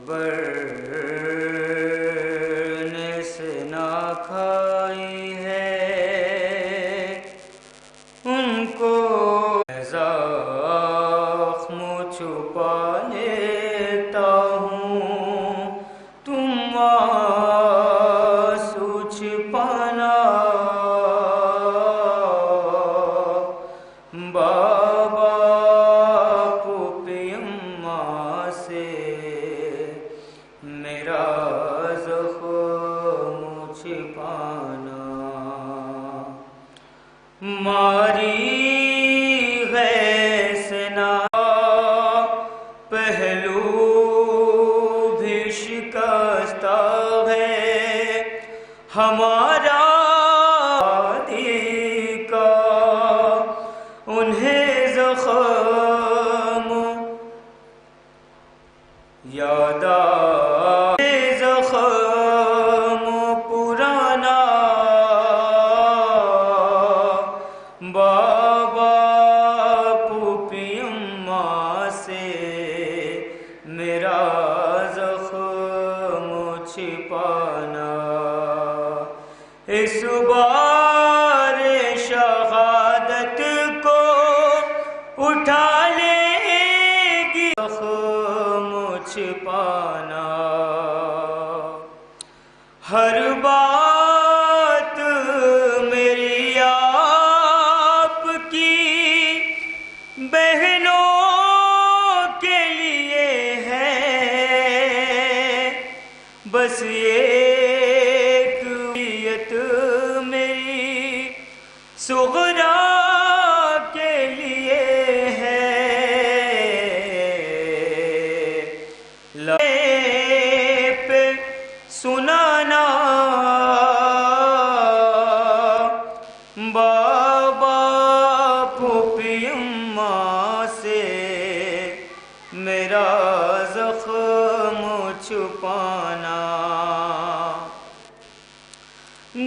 برنے سے نہ کھائی ہے ان کو زخم چھپا لیتا ہوں تم آنسو چھپانا بابا پھوپھی اماں سے میرا زخم چھپانا ماری ہے سنا پہلو بھی شکستہ ہے ہمارا کا انہیں زخم یاد آئے زخم پرانا بابا پھوپھی اماں سے میرا زخم چھپانا اس بار شہادت کو اٹھا لے گی زخم چھپانا ہر بات میری آپ کی بہنوں کے لیے ہے بس ایک نیت میری صغرا کے لیے ہے پہ سنانا بابا پھوپھی اماں سے میرا زخم چھپانا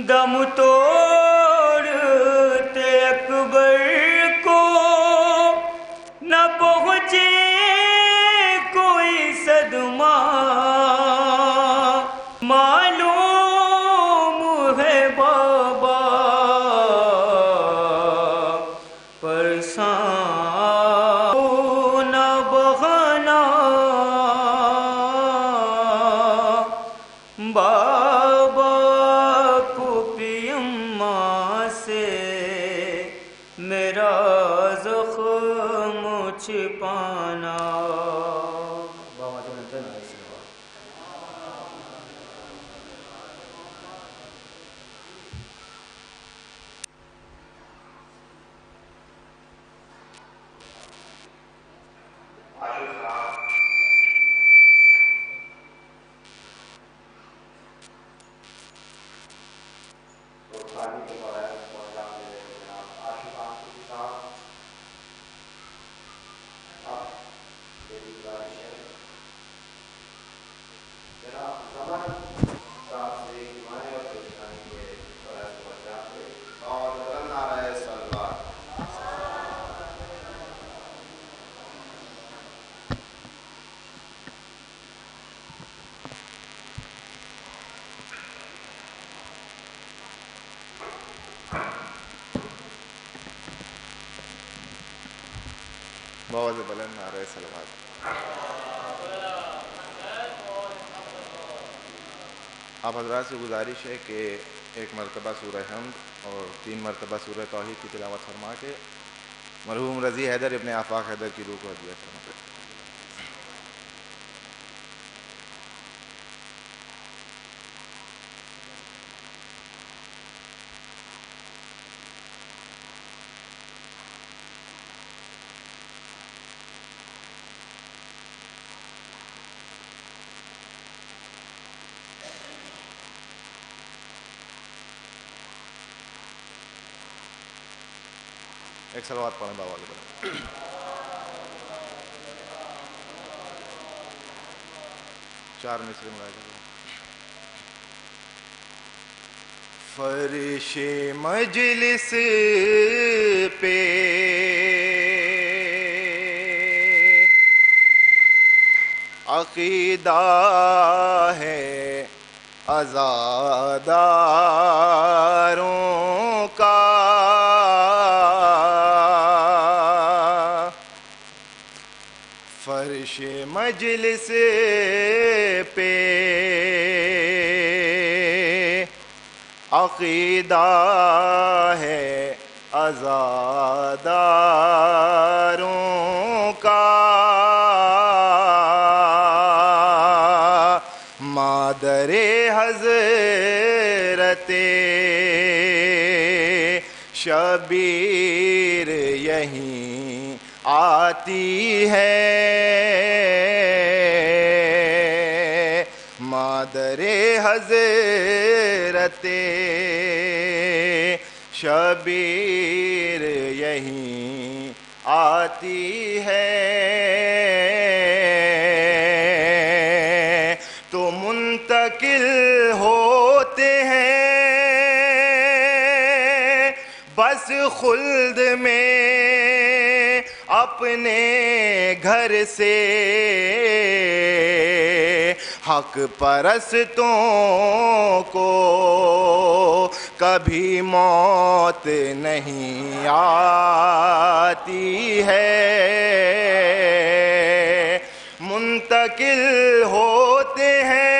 دم توڑتے اکبر کو نہ پہنچے کوئی صدمہ معلوم ہے بابا پرسان نہ بہانا بابا پھوپھی اماں سے میرا زخم چھپانا بہت بلند نعرہ صلوات آپ حضرات سے گزارش ہے کہ ایک مرتبہ سورہ حمد اور 3 مرتبہ سورہ توحید کی تلاوت فرما کے مرحوم رضی حیدر ابن آفاق حیدر کی روح کو ہدیہ فرمائیں۔ ایک صلوات پڑھیں بابا کے بلند۔ چار مصرے ملائکہ کریں۔ فرش مجلس پہ عقیدہ ہے عزاداروں کا، فرش مجلس پہ عقیدہ ہے عزاداروں کا، مادر حضرت شبیر یہیں آتی ہے، مادر حضرت شبیر یہیں آتی ہے، تو منتقل ہوتے ہیں بس خلد میں اپنے گھر سے، حق پرستوں کو کبھی موت نہیں آتی ہے، منتقل ہوتے ہیں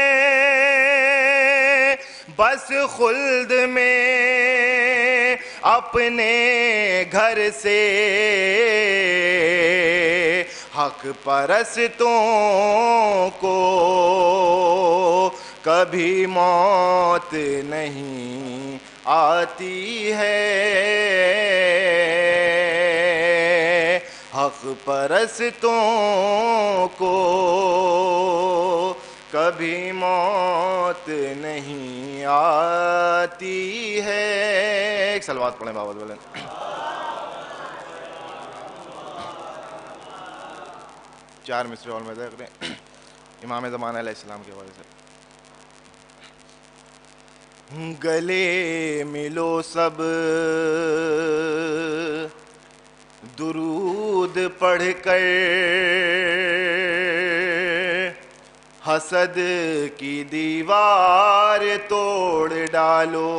بس خلد میں اپنے گھر سے، حق پرستوں کو کبھی موت نہیں آتی ہے، حق پرستوں کو کبھی موت نہیں آتی ہے۔ ایک صلوات پڑھیں بابا بولیں۔ چار مصرے اور میں دیکھ رہے ہیں امام زمانہ علیہ السلام کے حوالے سے۔ گلے ملو سب درود پڑھ کر، حسد کی دیوار توڑ ڈالو،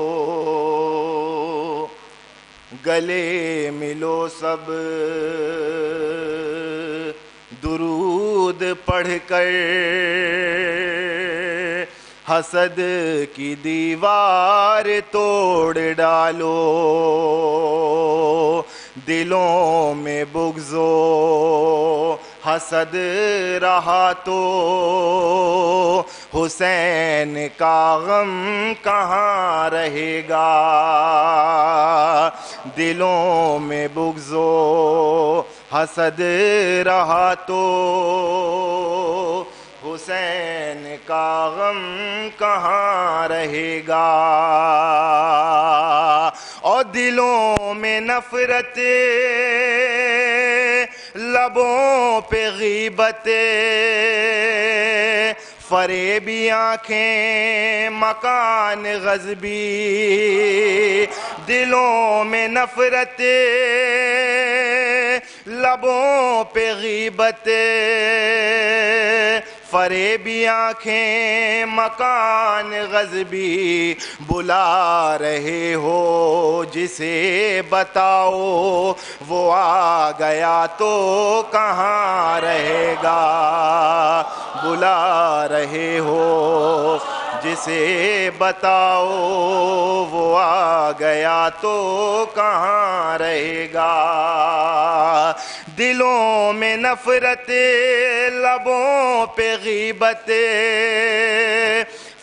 گلے ملو سب درود پڑھ کر، حسد کی دیوار توڑ ڈالو، دلوں میں بغض و حسد رہا تو حسین کا غم کہاں رہے گا، دلوں میں بغض و حسد رہا تو حسین کا غم کہاں رہے گا، اور دلوں میں نفرت لبوں پہ غیبت، فریبی آنکھیں مکان غضبی، دلوں میں نفرت لبوں پہ غیبت، فریبی آنکھیں مکان غضبی، بلا رہے ہو جسے بتاؤ وہ آ گیا تو کہاں رہے گا، بلا رہے ہو جسے بتاؤ وہ آ گیا تو کہاں رہے گا، دلوں میں نفرت لبوں پہ غیبت،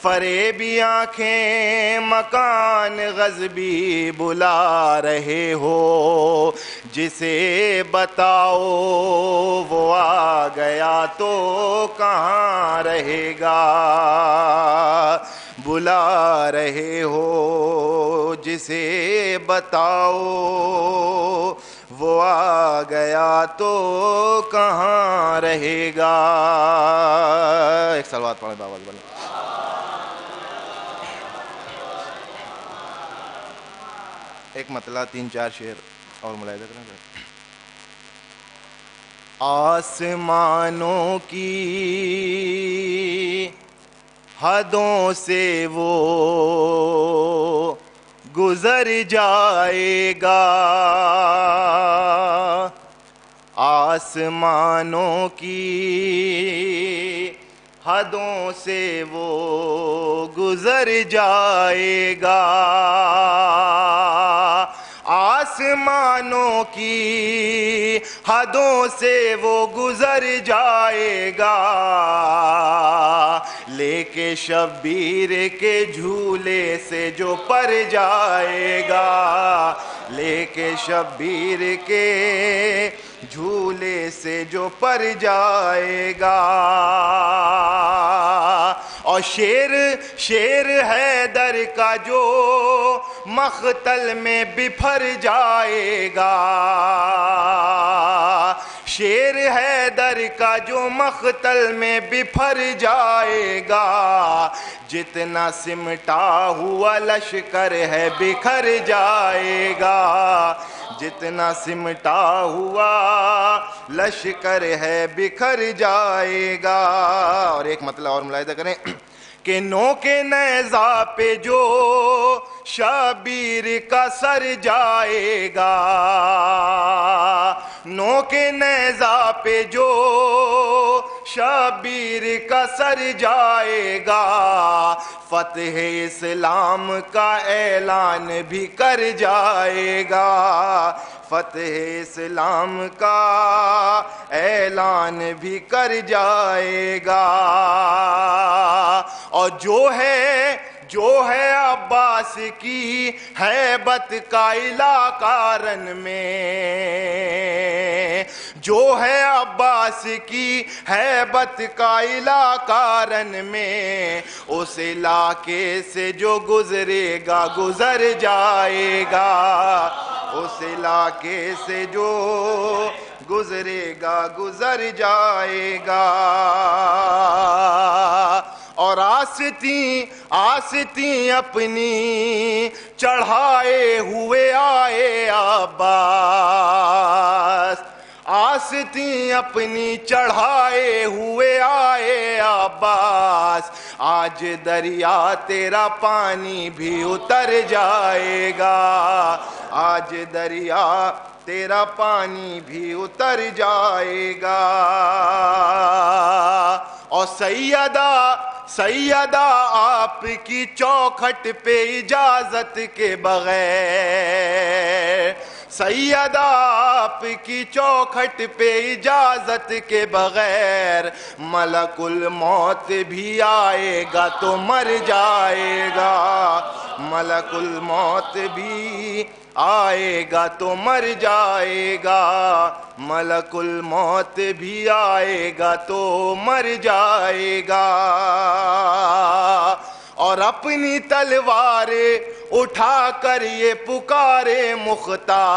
فریبی آنکھیں مکان غضبی، بلا رہے ہو جسے بتاؤ وہ آ گیا تو کہاں رہے گا، بلا رہے ہو جسے بتاؤ وہ آ گیا تو کہاں رہے گا۔ ایک صلوات پڑھیں باوال بولیں۔ ایک مطلع 3-4 شعر اور ملاحظہ کریں۔ آسمانوں کی حدوں سے وہ گزر جائے گا، آسمانوں کی حدوں سے وہ گزر جائے گا، آسمانوں کی حدوں سے وہ گزر جائے گا، لے کے شبیر کے جھولے سے جو پر جائے گا، لے کے شبیر کے جھولے سے جو پر جائے گا، اور شیر حیدر کا جو مقتل میں بپھر جائے گا، شیر حیدر کا جو مقتل میں بپھر جائے گا، جتنا سمٹا ہوا لشکر ہے بکھر جائے گا، جتنا سمٹا ہوا لشکر ہے بکھر جائے گا۔ اور ایک مطلب اور ملاحظہ کریں کہ نو کے نیزہ پہ جو شبیر کا سر جائے گا، نو کے نیزہ پہ جو شبیر کا سر جائے گا، فتح اسلام کا اعلان بھی کر جائے گا، فتح اسلام کا اعلان بھی کر جائے گا، اور جو ہے عباس کی ہیبت کا علاقہ رن میں، جو ہے عباس کی ہیبت کا علاقہ رن میں، اس علاقے سے جو گزرے گا گزر جائے گا، اس علاقے سے جو گزرے گا گزر جائے گا، اور آستیں اپنی چڑھائے ہوئے آئے عباس، آستیں اپنی چڑھائے ہوئے آئے عباس، آج دریا تیرا پانی بھی اتر جائے گا، آج دریا تیرا پانی بھی اتر جائے گا، اور سیدہ آپ کی چوکھٹ پہ اجازت کے بغیر، سیدہ آپ کی چوکھٹ پہ اجازت کے بغیر، ملک الموت بھی آئے گا تو مر جائے گا، ملک الموت بھی آئے گا تو مر جائے گا، ملک الموت بھی آئے گا تو مر جائے گا، اور اپنی تلوار اٹھا کر یہ پکارے مختار،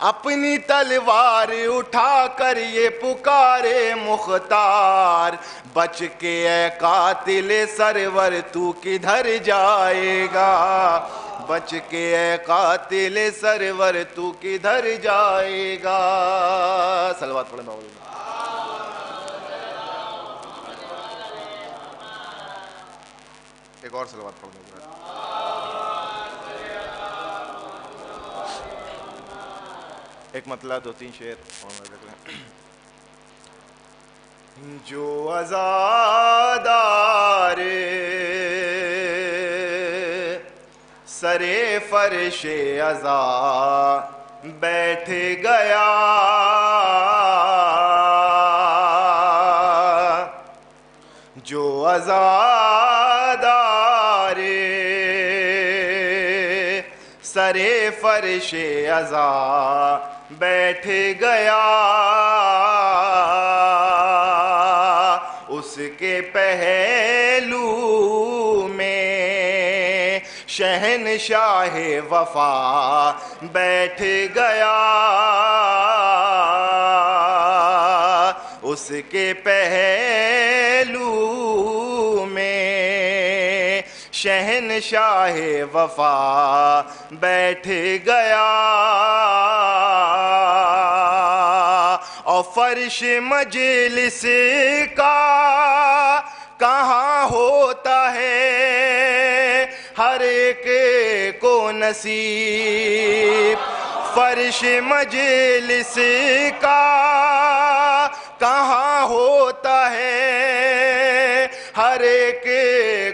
اپنی تلوار اٹھا کر یہ پکارے مختار، بچ کے اے قاتل سرور تو کدھر جائے گا، بچ کے اے قاتل سرور تو کدھر جائے گا۔ صلوات پڑھیں باولی میں۔ ایک اور صلوات پڑھ دیں۔ ایک مطلب دو تین شعر اور میں دیکھ لیں۔ جو عزادار سرے فرش عزا بیٹھ گیا، جو عزادار سرے فرش عزا بیٹھ گیا، اس کے پہلو میں شہنشاہ وفا بیٹھ گیا، اس کے پہلو میں شہنشاہ وفا بیٹھ گیا، فرش مجلس کا کہاں ہوتا ہے ہر ایک کو نصیب، فرش مجلس کا کہاں ہوتا ہے ہر ایک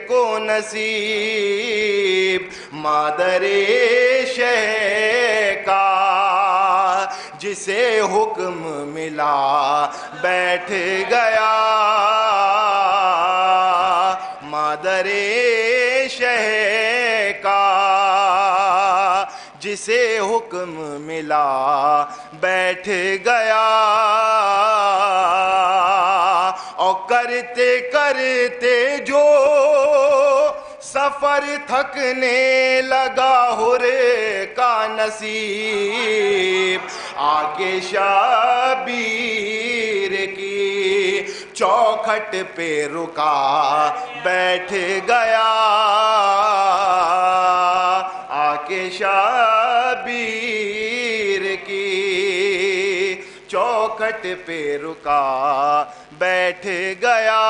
کو نصیب، مادر شہ کا جسے حکم ملا بیٹھ گیا، مادر شہ کا جسے حکم ملا بیٹھ گیا، اور کرتے کرتے جو سفر تھکنے لگا حر کا نصیب، آگے شبیر کی چوکھٹ پہ رکا بیٹھ گیا، آگے شبیر کی چوکھٹ پہ رکا بیٹھ گیا،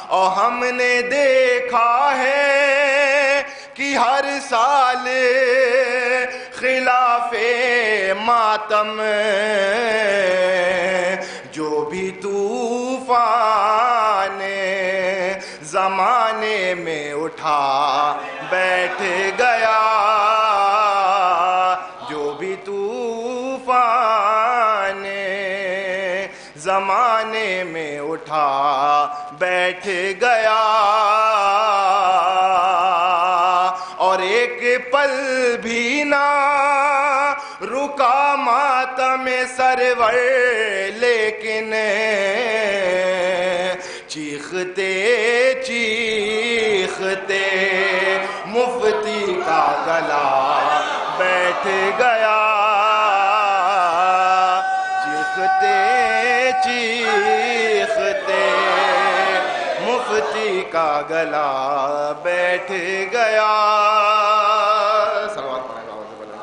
اور ہم نے دیکھا ہے کہ ہر سال خلاف ماتم جو بھی طوفان زمانے میں اٹھا بیٹھ گیا، جو بھی طوفان زمانے میں اٹھا بیٹھ گیا، اور ایک پل بھی نہ رکا ماتم سرور، لیکن چیختے چیختے مفتی کا گلا بیٹھ گیا، چیختے چیختے مفتی کا گلا بیٹھ گیا۔ صلوات پڑھیں گا سے بلند۔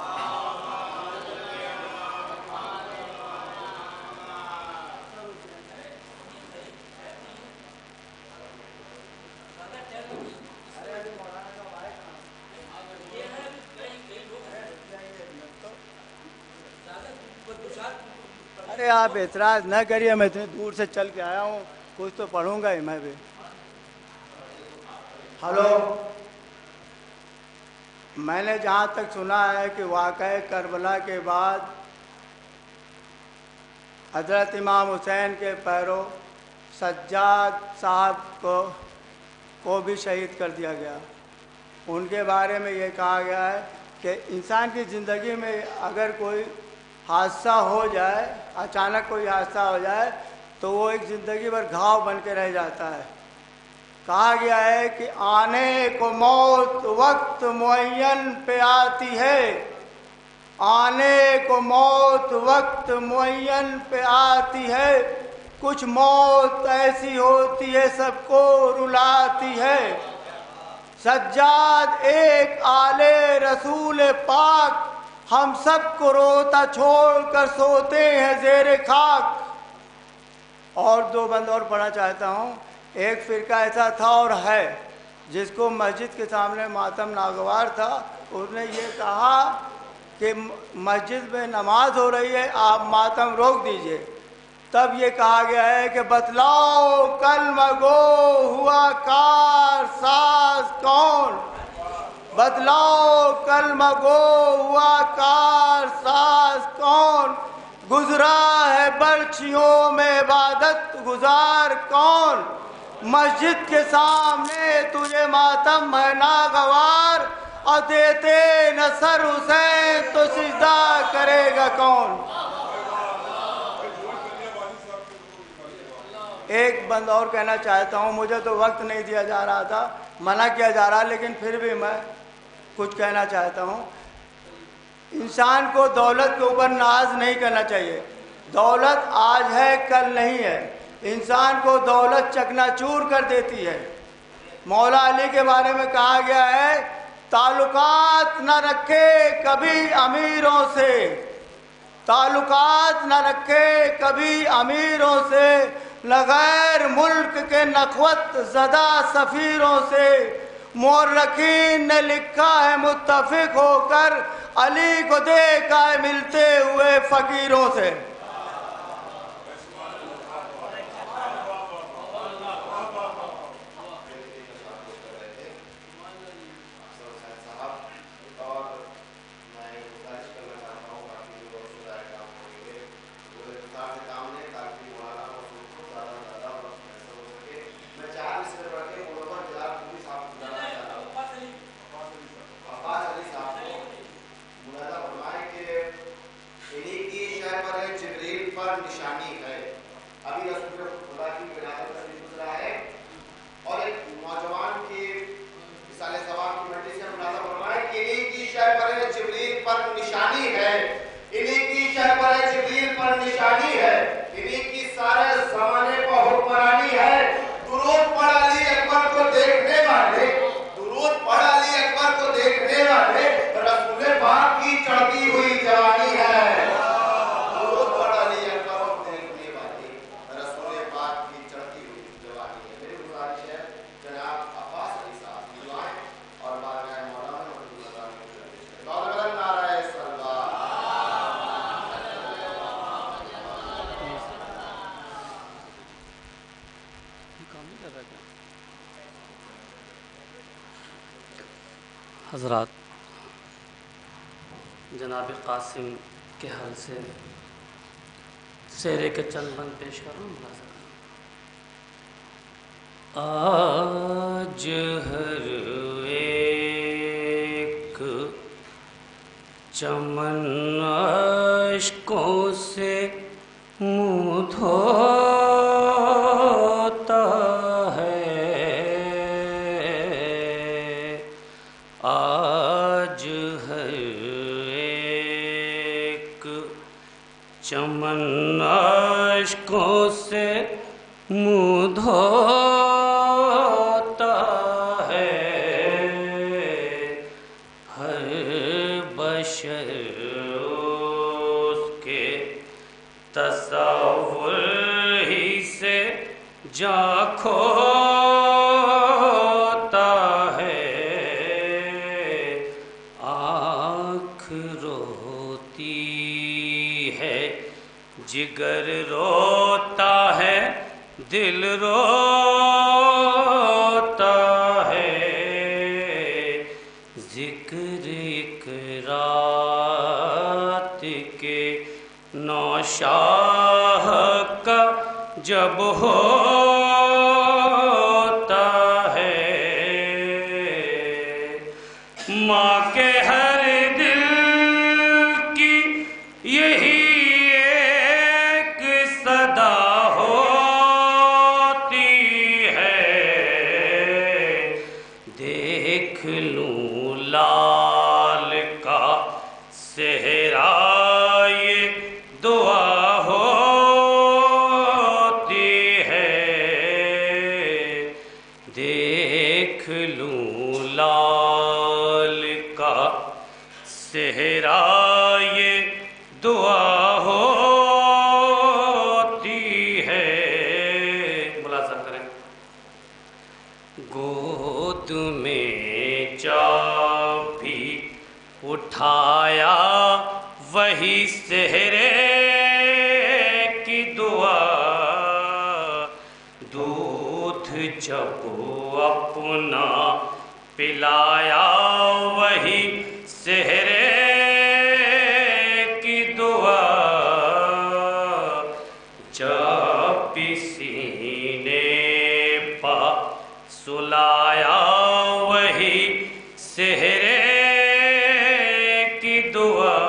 ارے آپ اعتراض نہ کریے، میں اتنی دور سے چل کے آیا ہوں، کچھ تو پڑھوں گا ہی میں بھی۔ ہلو، میں نے جہاں تک سنا ہے کہ واقعہ کربلا کے بعد حضرت امام حسین کے پیرو سجاد صاحب کو بھی شہید کر دیا گیا۔ ان کے بارے میں یہ کہا گیا ہے کہ انسان کی زندگی میں اگر کوئی حادثہ ہو جائے، اچانک کوئی حادثہ ہو جائے تو وہ ایک زندگی بھر گھاؤ بن کے رہ جاتا ہے۔ کہا گیا ہے کہ آنے کو موت وقت معین پہ آتی ہے، آنے کو موت وقت معین پہ آتی ہے، کچھ موت ایسی ہوتی ہے سب کو رلاتی ہے۔ سجاد ایک آل رسول پاک، ہم سب کو روتا چھوڑ کر سوتے ہیں زیر خاک۔ اور دو بند اور پڑھنا چاہتا ہوں۔ ایک فرقہ ایسا تھا اور ہے جس کو مسجد کے سامنے ماتم ناگوار تھا، اس نے یہ کہا کہ مسجد میں نماز ہو رہی ہے، آپ ماتم روک دیجئے۔ تب یہ کہا گیا ہے کہ بتلاؤ کلمہ گو ہوا کار ساز کون، بتلاؤ کلمہ گو ہوا کار ساز کون، گزرا ہے برچھیوں میں عبادت گزار کون، مسجد کے سامنے تجھے ماتم ہے ناگوار، اور دیتے نہ سر حسین تو سجدہ کرے گا کون۔ ایک بند اور کہنا چاہتا ہوں، مجھے تو وقت نہیں دیا جا رہا تھا، منع کیا جا رہا، لیکن پھر بھی میں کچھ کہنا چاہتا ہوں۔ انسان کو دولت کے اوپر ناز نہیں کرنا چاہیے۔ دولت آج ہے کل نہیں ہے، انسان کو دولت چکنا چور کر دیتی ہے۔ مولا علی کے بارے میں کہا گیا ہے تعلقات نہ رکھے کبھی امیروں سے، تعلقات نہ رکھے کبھی امیروں سے، نہ غیر ملک کے نخوت زدہ سفیروں سے، مورخین نے لکھا ہے متفق ہو کر، علی کو دیکھا ہے ملتے ہوئے فقیروں سے۔ نشانی ہے، ابھی رسول خدا کی ولادت کا دن گزرا ہے اور ایک نوجوان کی مثال ثواب کی منڈی سے ملازم فرمائے کہ انہی کی شہ پر جبریل پر نشانی ہے، انہی کی شہ پر جبریل پر نشانی ہے، انہی کی سارے زمانے پر حکمرانی ہے۔ درود پڑھ علی اکبر کو دیکھنے والے، درود پڑھ علی اکبر کو دیکھنے والے، رسول پاک کی چڑھتی ہوئی جوانی ہے۔ حضرات، جناب قاسم کے حل سے سیرے کے چند بند پیش کر رہا ہوں۔ آج ہر ایک چمن اشکوں سے منہ دھوتا ہے، آج ہر ایک چمن اشکوں سے منہ دھوتا ہے، ہر بشر اس کے تصور ہی سے جاں کھوتا ہے، آنکھ روتی ہے، جگر روتا ہے، دل روتا ہے، ذکر ایک رات کے نوشاہ کا جب ہوتا ہے، ماں کے ہر دل کی یہی ایک صدا ہوتی ہے، دیکھ لوں لال کا صحرا یہ دعا ہوتی ہے، دیکھ لوں لال کا صحرا یہ دعا ہوتی ہے۔ ملاحظہ کریں، گود میں چابی اٹھایا وہی صحرے کی دعا، دودھ جب اپنا پلایا وہی صحرے کی دعا، جب سینے پا سلایا وہی صحرے کی دعا،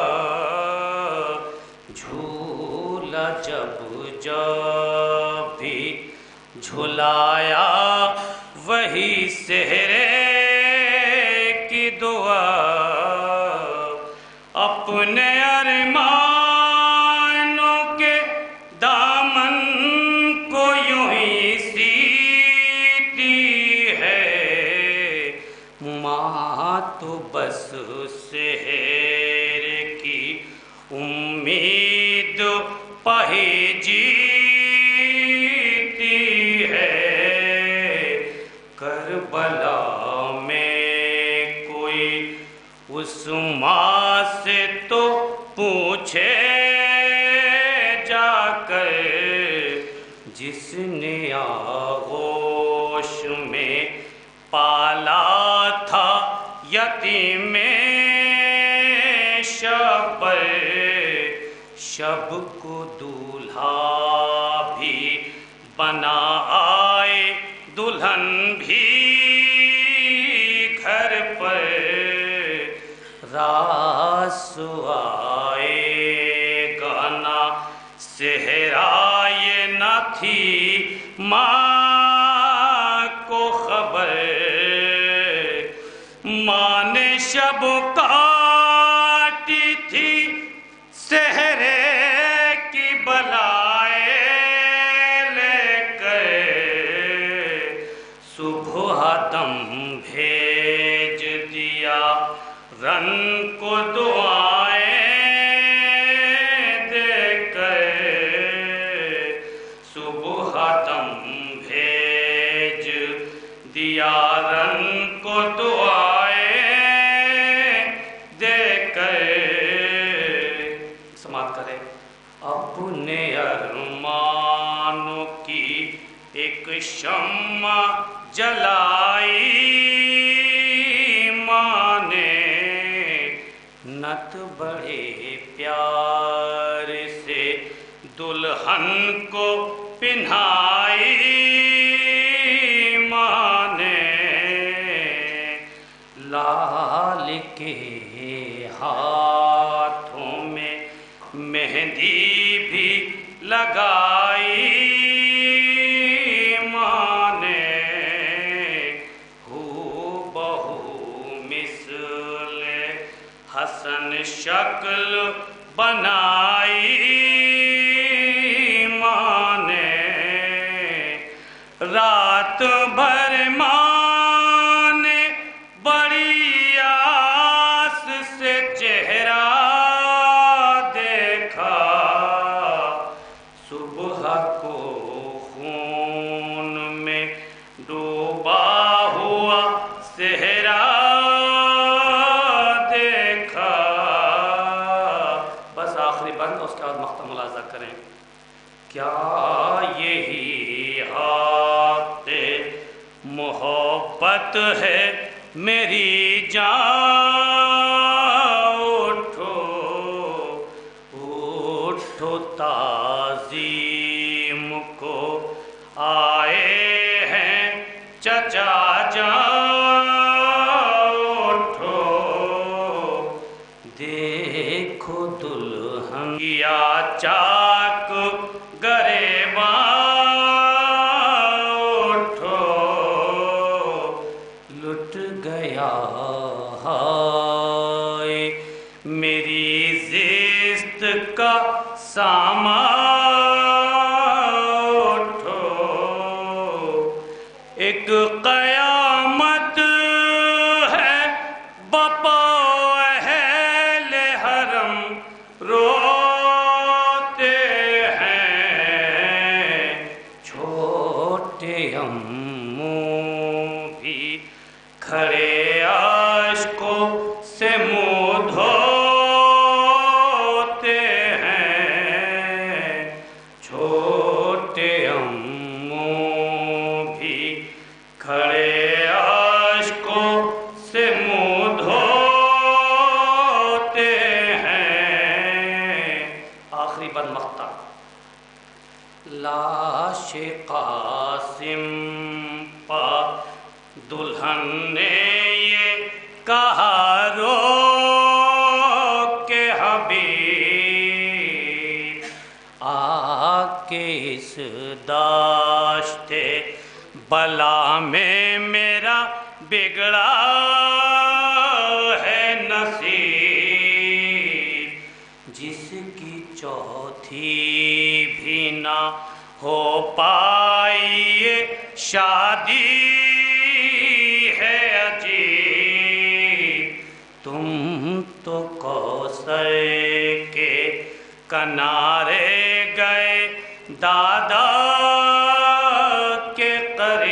جھولا جب بھی جھلایا وہی صحرے کی دعا، اپنے ارمانوں کے دامن کو یوں ہی سیتی ہے، ماں تو بس صحرے کی امید بلا میں کوئی اس ماں سے تو پوچھے جا کر جس نے آغوش میں پالا تھا یتیم شب شب کو دولہا بھی بنا آئے دلہن بھی گھر پر راس آئے گانا صحرا یہ نہ تھی ماں کو خبر ماں نے شب کاٹی تھی صحرے کی بلائے لے کر صبح دم بھیج دیا رن کو دعائیں دے کر صبح دم بھیج دیا رن کو دعائیں دے کر سماعت کرے اپنے ارمانوں کی ایک شمع جلائی ماں نے نت بڑے پیار سے دلہن کو پہنائی ماں نے لال کے ہاتھوں میں مہندی بھی لگائی ماں نے ہو بہو مثل حسن شکل بنائی ماں نے رات بھر ماں نے بڑی آس سے چہرہ دیکھا صبح کو خون میں ڈوبا ہوا صحرا دیکھا بس آخری بند اس کے بعد مقطع ملاحظہ کریں کیا یہی حق محبت ہے میری جان اٹھو اٹھو تعظیم کو آئے ہیں چچا جان اٹھو دیکھو دلہن کیا چاک گریباں اٹھو لٹ گیا ہائے میری زیست کا سامان اٹھو ایک قیامت ہے بپا اہل حرم روتے ہیں چھوٹے اموں بھی کھڑے اشکوں سے منہ دھوتے ہیں چھوٹے اموں بھی کھڑے اشکوں سے منہ دھوتے ہیں آخری بند مقطع لاش قاسم پا دلہن نے یہ کہا رو کے حبیب آ کے اس داشتے بلا میں میرا بگڑا ہے نصیب جس کی چوتھی بھی نہ ہو پائی یہ شادی ہے عجیب تم تو کوثر کے کنارے گئے دادا کے قریب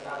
7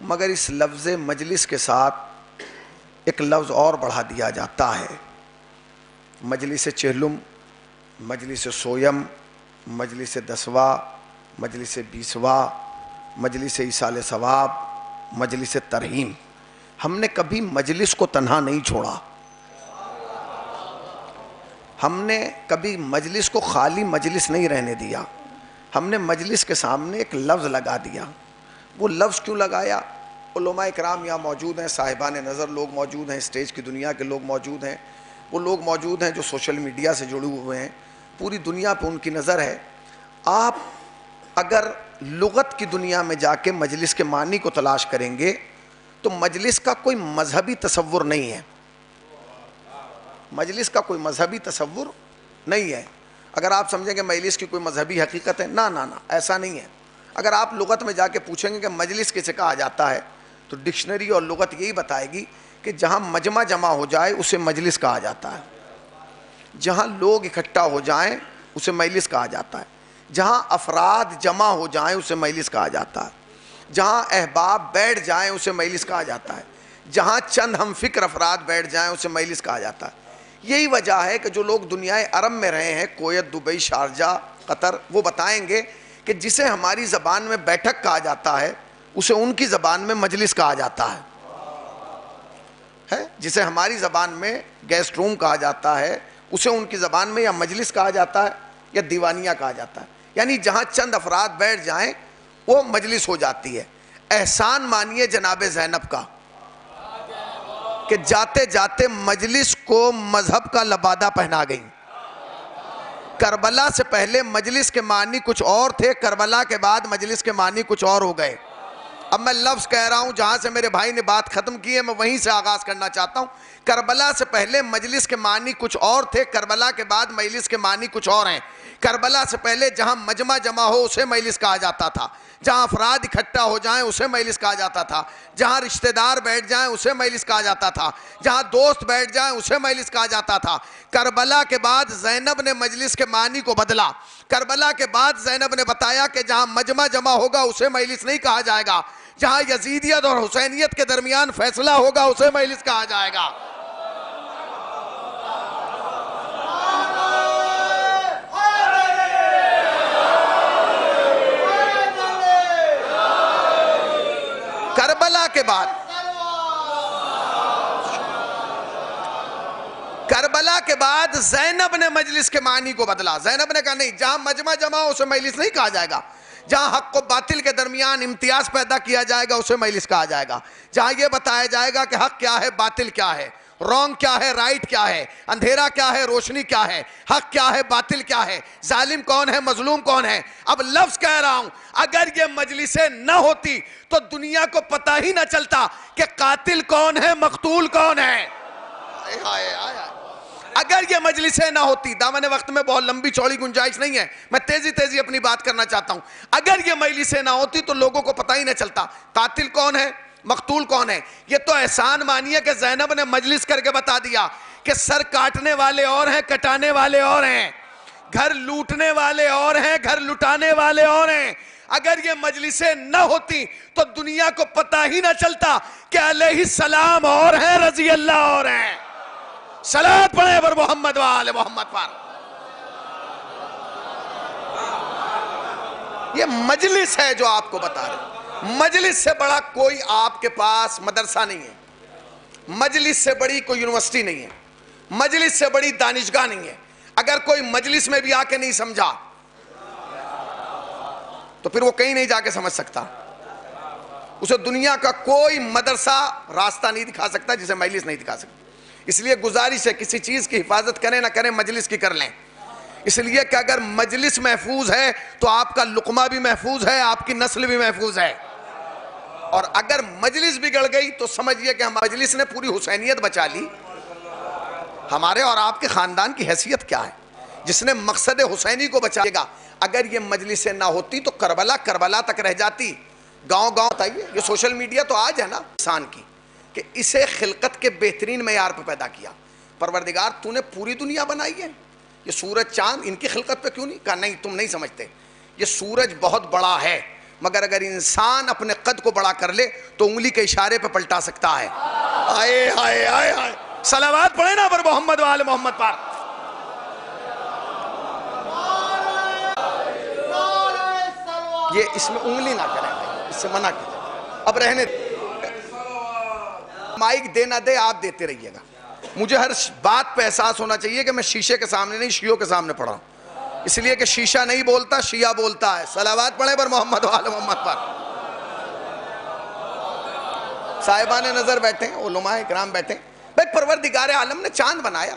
مگر اس لفظ مجلس کے ساتھ ایک لفظ اور بڑھا دیا جاتا ہے، مجلس چہلم، مجلس سویم، مجلس دسواں، مجلس بیسواں، مجلس ایصال ثواب، مجلس ترحیم۔ ہم نے کبھی مجلس کو تنہا نہیں چھوڑا، ہم نے کبھی مجلس کو خالی مجلس نہیں رہنے دیا، ہم نے مجلس کے سامنے ایک لفظ لگا دیا۔ وہ لفظ کیوں لگایا؟ علماء اکرام یہاں موجود ہیں، صاحبان نظر لوگ موجود ہیں، اسٹیج کی دنیا کے لوگ موجود ہیں، وہ لوگ موجود ہیں جو سوشل میڈیا سے جڑے ہوئے ہیں، پوری دنیا پہ ان کی نظر ہے۔ آپ اگر لغت کی دنیا میں جا کے مجلس کے معنی کو تلاش کریں گے تو مجلس کا کوئی مذہبی تصور نہیں ہے، مجلس کا کوئی مذہبی تصور نہیں ہے۔ اگر آپ سمجھیں کہ مجلس کی کوئی مذہبی حقیقت ہے، نہ ایسا نہیں ہے۔ اگر آپ لغت میں جا کے پوچھیں گے کہ مجلس کسے کہا جاتا ہے تو ڈکشنری اور لغت یہی بتائے گی کہ جہاں مجمع جمع ہو جائے اسے مجلس کہا جاتا ہے، جہاں لوگ اکٹھا ہو جائیں اسے مجلس کہا جاتا ہے، جہاں افراد جمع ہو جائیں اسے مجلس کہا جاتا ہے، جہاں احباب بیٹھ جائیں اسے مجلس کہا جاتا ہے، جہاں چند ہم فکر افراد بیٹھ جائیں اسے مجلس کہا جاتا ہے۔ یہی وجہ ہے کہ جو لوگ دنیا عرب میں رہے ہیں، کویت، دبئی، شارجہ، قطر، وہ بتائیں گے کہ جسے ہماری زبان میں بیٹھک کہا جاتا ہے اسے ان کی زبان میں مجلس کہا جاتا ہے، جسے ہماری زبان میں گیسٹ روم کہا جاتا ہے اسے ان کی زبان میں یا مجلس کہا جاتا ہے یا دیوانیہ کہا جاتا ہے، یعنی جہاں چند افراد بیٹھ جائیں وہ مجلس ہو جاتی ہے۔ احسان مانیے جناب زینب کا کہ جاتے جاتے مجلس کو مذہب کا لبادہ پہنا گئیں۔ کربلا سے پہلے مجلس کے معنی کچھ اور تھے، کربلا کے بعد مجلس کے معنی کچھ اور ہو گئے۔ اب میں لفظ کہہ رہا ہوں جہاں سے میرے بھائی نے بات ختم کی ہے میں وہیں سے آغاز کرنا چاہتا ہوں۔ کربلا سے پہلے مجلس کے معنی کچھ اور تھے، کربلا کے بعد مجلس کے معنی کچھ اور ہیں۔ کربلا سے پہلے جہاں مجمع جمع ہو اسے مجلس کہا جاتا تھا، جہاں افراد اکٹھا ہو جائیں اسے مجلس کہا جاتا تھا، جہاں رشتہ دار بیٹھ جائیں اسے مجلس کہا جاتا تھا، جہاں دوست بیٹھ جائیں اسے مجلس کہا جاتا تھا۔ کربلا کے بعد زینب نے مجلس کے معنی کو بدلا، کربلا کے بعد زینب نے بتایا کہ جہاں مجمع جمع ہوگا اسے مجلس نہیں کہا جائے گا، جہاں یزیدیت اور حسینیت کے درمیان فیصلہ ہوگا اسے مجلس کہا جائے گا۔ کربلا کے بعد زینب نے مجلس کے معنی کو بدلا، زینب نے کہا نہیں، جہاں مجمع جمع ہو اسے مجلس نہیں کہا جائے گا، جہاں حق و باطل کے درمیان امتیاز پیدا کیا جائے گا اسے مجلس کہا جائے گا، جہاں یہ بتایا جائے گا کہ حق کیا ہے باطل کیا ہے، رونگ کیا ہے رائٹ کیا ہے، اندھیرا کیا ہے روشنی کیا ہے، حق کیا ہے باطل کیا ہے، ظالم کون ہے مظلوم کون ہے۔ اب لفظ کہہ رہا ہوں اگر یہ مجلسیں نہ ہوتی تو دنیا کو پتہ ہی نہ چلتا کہ قاتل کون ہے مقتول کون ہے۔ اگر یہ مجلسیں نہ ہوتی، دامن وقت میں بہت لمبی چوڑی گنجائش نہیں ہے، میں تیزی اپنی بات کرنا چاہتا ہوں، اگر یہ مجلسیں نہ ہوتی تو لوگوں کو پتہ ہی نہ چلتا قاتل کون ہے مقتول کون ہے۔ یہ تو احسان مانیے کہ زینب نے مجلس کر کے بتا دیا کہ سر کاٹنے والے اور ہیں کٹانے والے اور ہیں، گھر لوٹنے والے اور ہیں گھر لٹانے والے اور ہیں۔ اگر یہ مجلسیں نہ ہوتی تو دنیا کو پتہ ہی نہ چلتا کہ علیہ السلام اور ہیں رضی اللہ اور ہیں۔ صلوات پڑھیں پر محمد و آل محمد پر۔ یہ مجلس ہے جو آپ کو بتا رہے ہیں، مجلس سے بڑا کوئی آپ کے پاس مدرسہ نہیں ہے، مجلس سے بڑی کوئی یونیورسٹی نہیں ہے، مجلس سے بڑی دانشگاہ نہیں ہے۔ اگر کوئی مجلس میں بھی آ کے نہیں سمجھا تو پھر وہ کہیں نہیں جا کے سمجھ سکتا، اسے دنیا کا کوئی مدرسہ راستہ نہیں دکھا سکتا جسے مجلس نہیں دکھا سکتا۔ اس لیے گزارش ہے کسی چیز کی حفاظت کریں نہ کریں مجلس کی کر لیں، اس لیے کہ اگر مجلس محفوظ ہے تو آپ کا لقمہ بھی محفوظ ہے، آپ کی نسل بھی محفوظ ہے، اور اگر مجلس بگڑ گئی تو سمجھئے کہ مجلس نے پوری حسینیت بچا لی۔ ہمارے اور آپ کے خاندان کی حیثیت کیا ہے جس نے مقصد حسینی کو بچائے گا۔ اگر یہ مجلسیں نہ ہوتی تو کربلا تک رہ جاتی، گاؤں بتائیے، یہ سوشل میڈیا تو آج ہے نا انسان کی کہ اسے خلقت کے بہترین معیار پہ پیدا کیا۔ پروردگار تو نے پوری دنیا بنائی ہے، یہ سورج چاند ان کی خلقت پہ کیوں نہیں؟ کہا نہیں تم نہیں سمجھتے، یہ سورج بہت بڑا ہے، مگر اگر انسان اپنے قد کو بڑا کر لے تو انگلی کے اشارے پہ پلٹا سکتا ہے. آئے آئے آئے آئے صلوات پڑھیں نا پر محمد وآل محمد پر. یہ اس میں انگلی نہ کریں بھائی, اس سے منع کیجئے. اب رہنے مائک دے نہ دے آپ دیتے رہیے گا. مجھے ہر بات پہ احساس ہونا چاہیے کہ میں شیشے کے سامنے نہیں شیعوں کے سامنے پڑھا ہوں, اس لیے کہ شیشہ نہیں بولتا, شیعہ بولتا ہے. صلوات پڑھیں پر محمد وآل محمد پر. صاحبان نظر بیٹھے ہیں, علماء اکرام بیٹھے ہیں. بھائی پروردگار عالم نے چاند بنایا,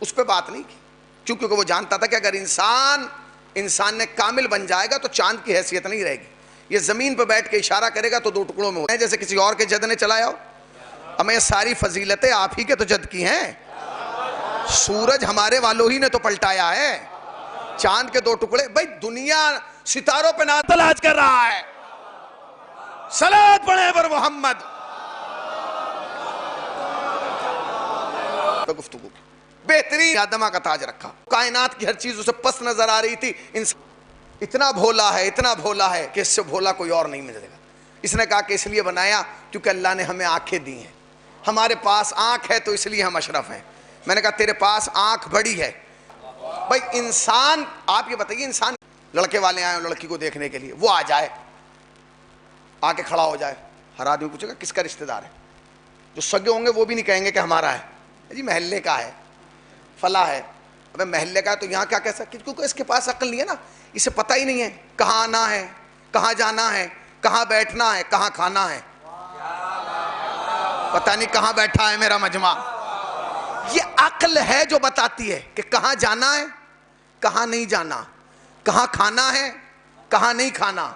اس پہ بات نہیں کی, کیونکہ وہ جانتا تھا کہ اگر انسان نے کامل بن جائے گا تو چاند کی حیثیت نہیں رہے گی. یہ زمین پہ بیٹھ کے اشارہ کرے گا تو دو ٹکڑوں میں ہوتے ہیں, جیسے کسی اور کے جد نے چلایا ہو. ہمیں ساری فضیلتیں آپ ہی کے تو جد کی ہیں. سورج ہمارے والوں ہی نے تو پلٹایا ہے. چاند کے دو ٹکڑے, بھائی دنیا ستاروں پہ ناتل آج کر رہا ہے. صلوات پڑھیں پر محمد. گفتگو بہترین آدمہ کا تاج رکھا, کائنات کی ہر چیز اسے پس نظر آ رہی تھی. اتنا بھولا ہے کہ اس سے بھولا کوئی اور نہیں ملے گا. اس نے کہا کہ اس لیے بنایا کیونکہ اللہ نے ہمیں آنکھیں دی ہیں. ہمارے پاس آنکھ ہے تو اس لیے ہم اشرف ہیں. میں نے کہا تیرے پاس آنکھ بڑی ہے. بھائی انسان, آپ یہ بتائیے, انسان لڑکے والے آئے لڑکی کو دیکھنے کے لیے, وہ آ جائے, آ کے کھڑا ہو جائے, ہر آدمی پوچھے گا کس کا رشتہ دار ہے. جو سگے ہوں گے وہ بھی نہیں کہیں گے کہ ہمارا ہے, جی محلے کا ہے, فلاں ہے. ابے محلے کا ہے تو یہاں کیا کہہ سکتے, کیونکہ اس کے پاس عقل نہیں ہے نا, اسے پتہ ہی نہیں ہے کہاں آنا ہے, کہاں جانا ہے, کہاں بیٹھنا ہے, کہاں کھانا ہے. پتہ نہیں کہاں بیٹھا ہے میرا مجمع. یہ عقل ہے جو بتاتی ہے کہ کہاں جانا ہے, کہاں نہیں جانا, کہاں کھانا ہے, کہاں نہیں کھانا,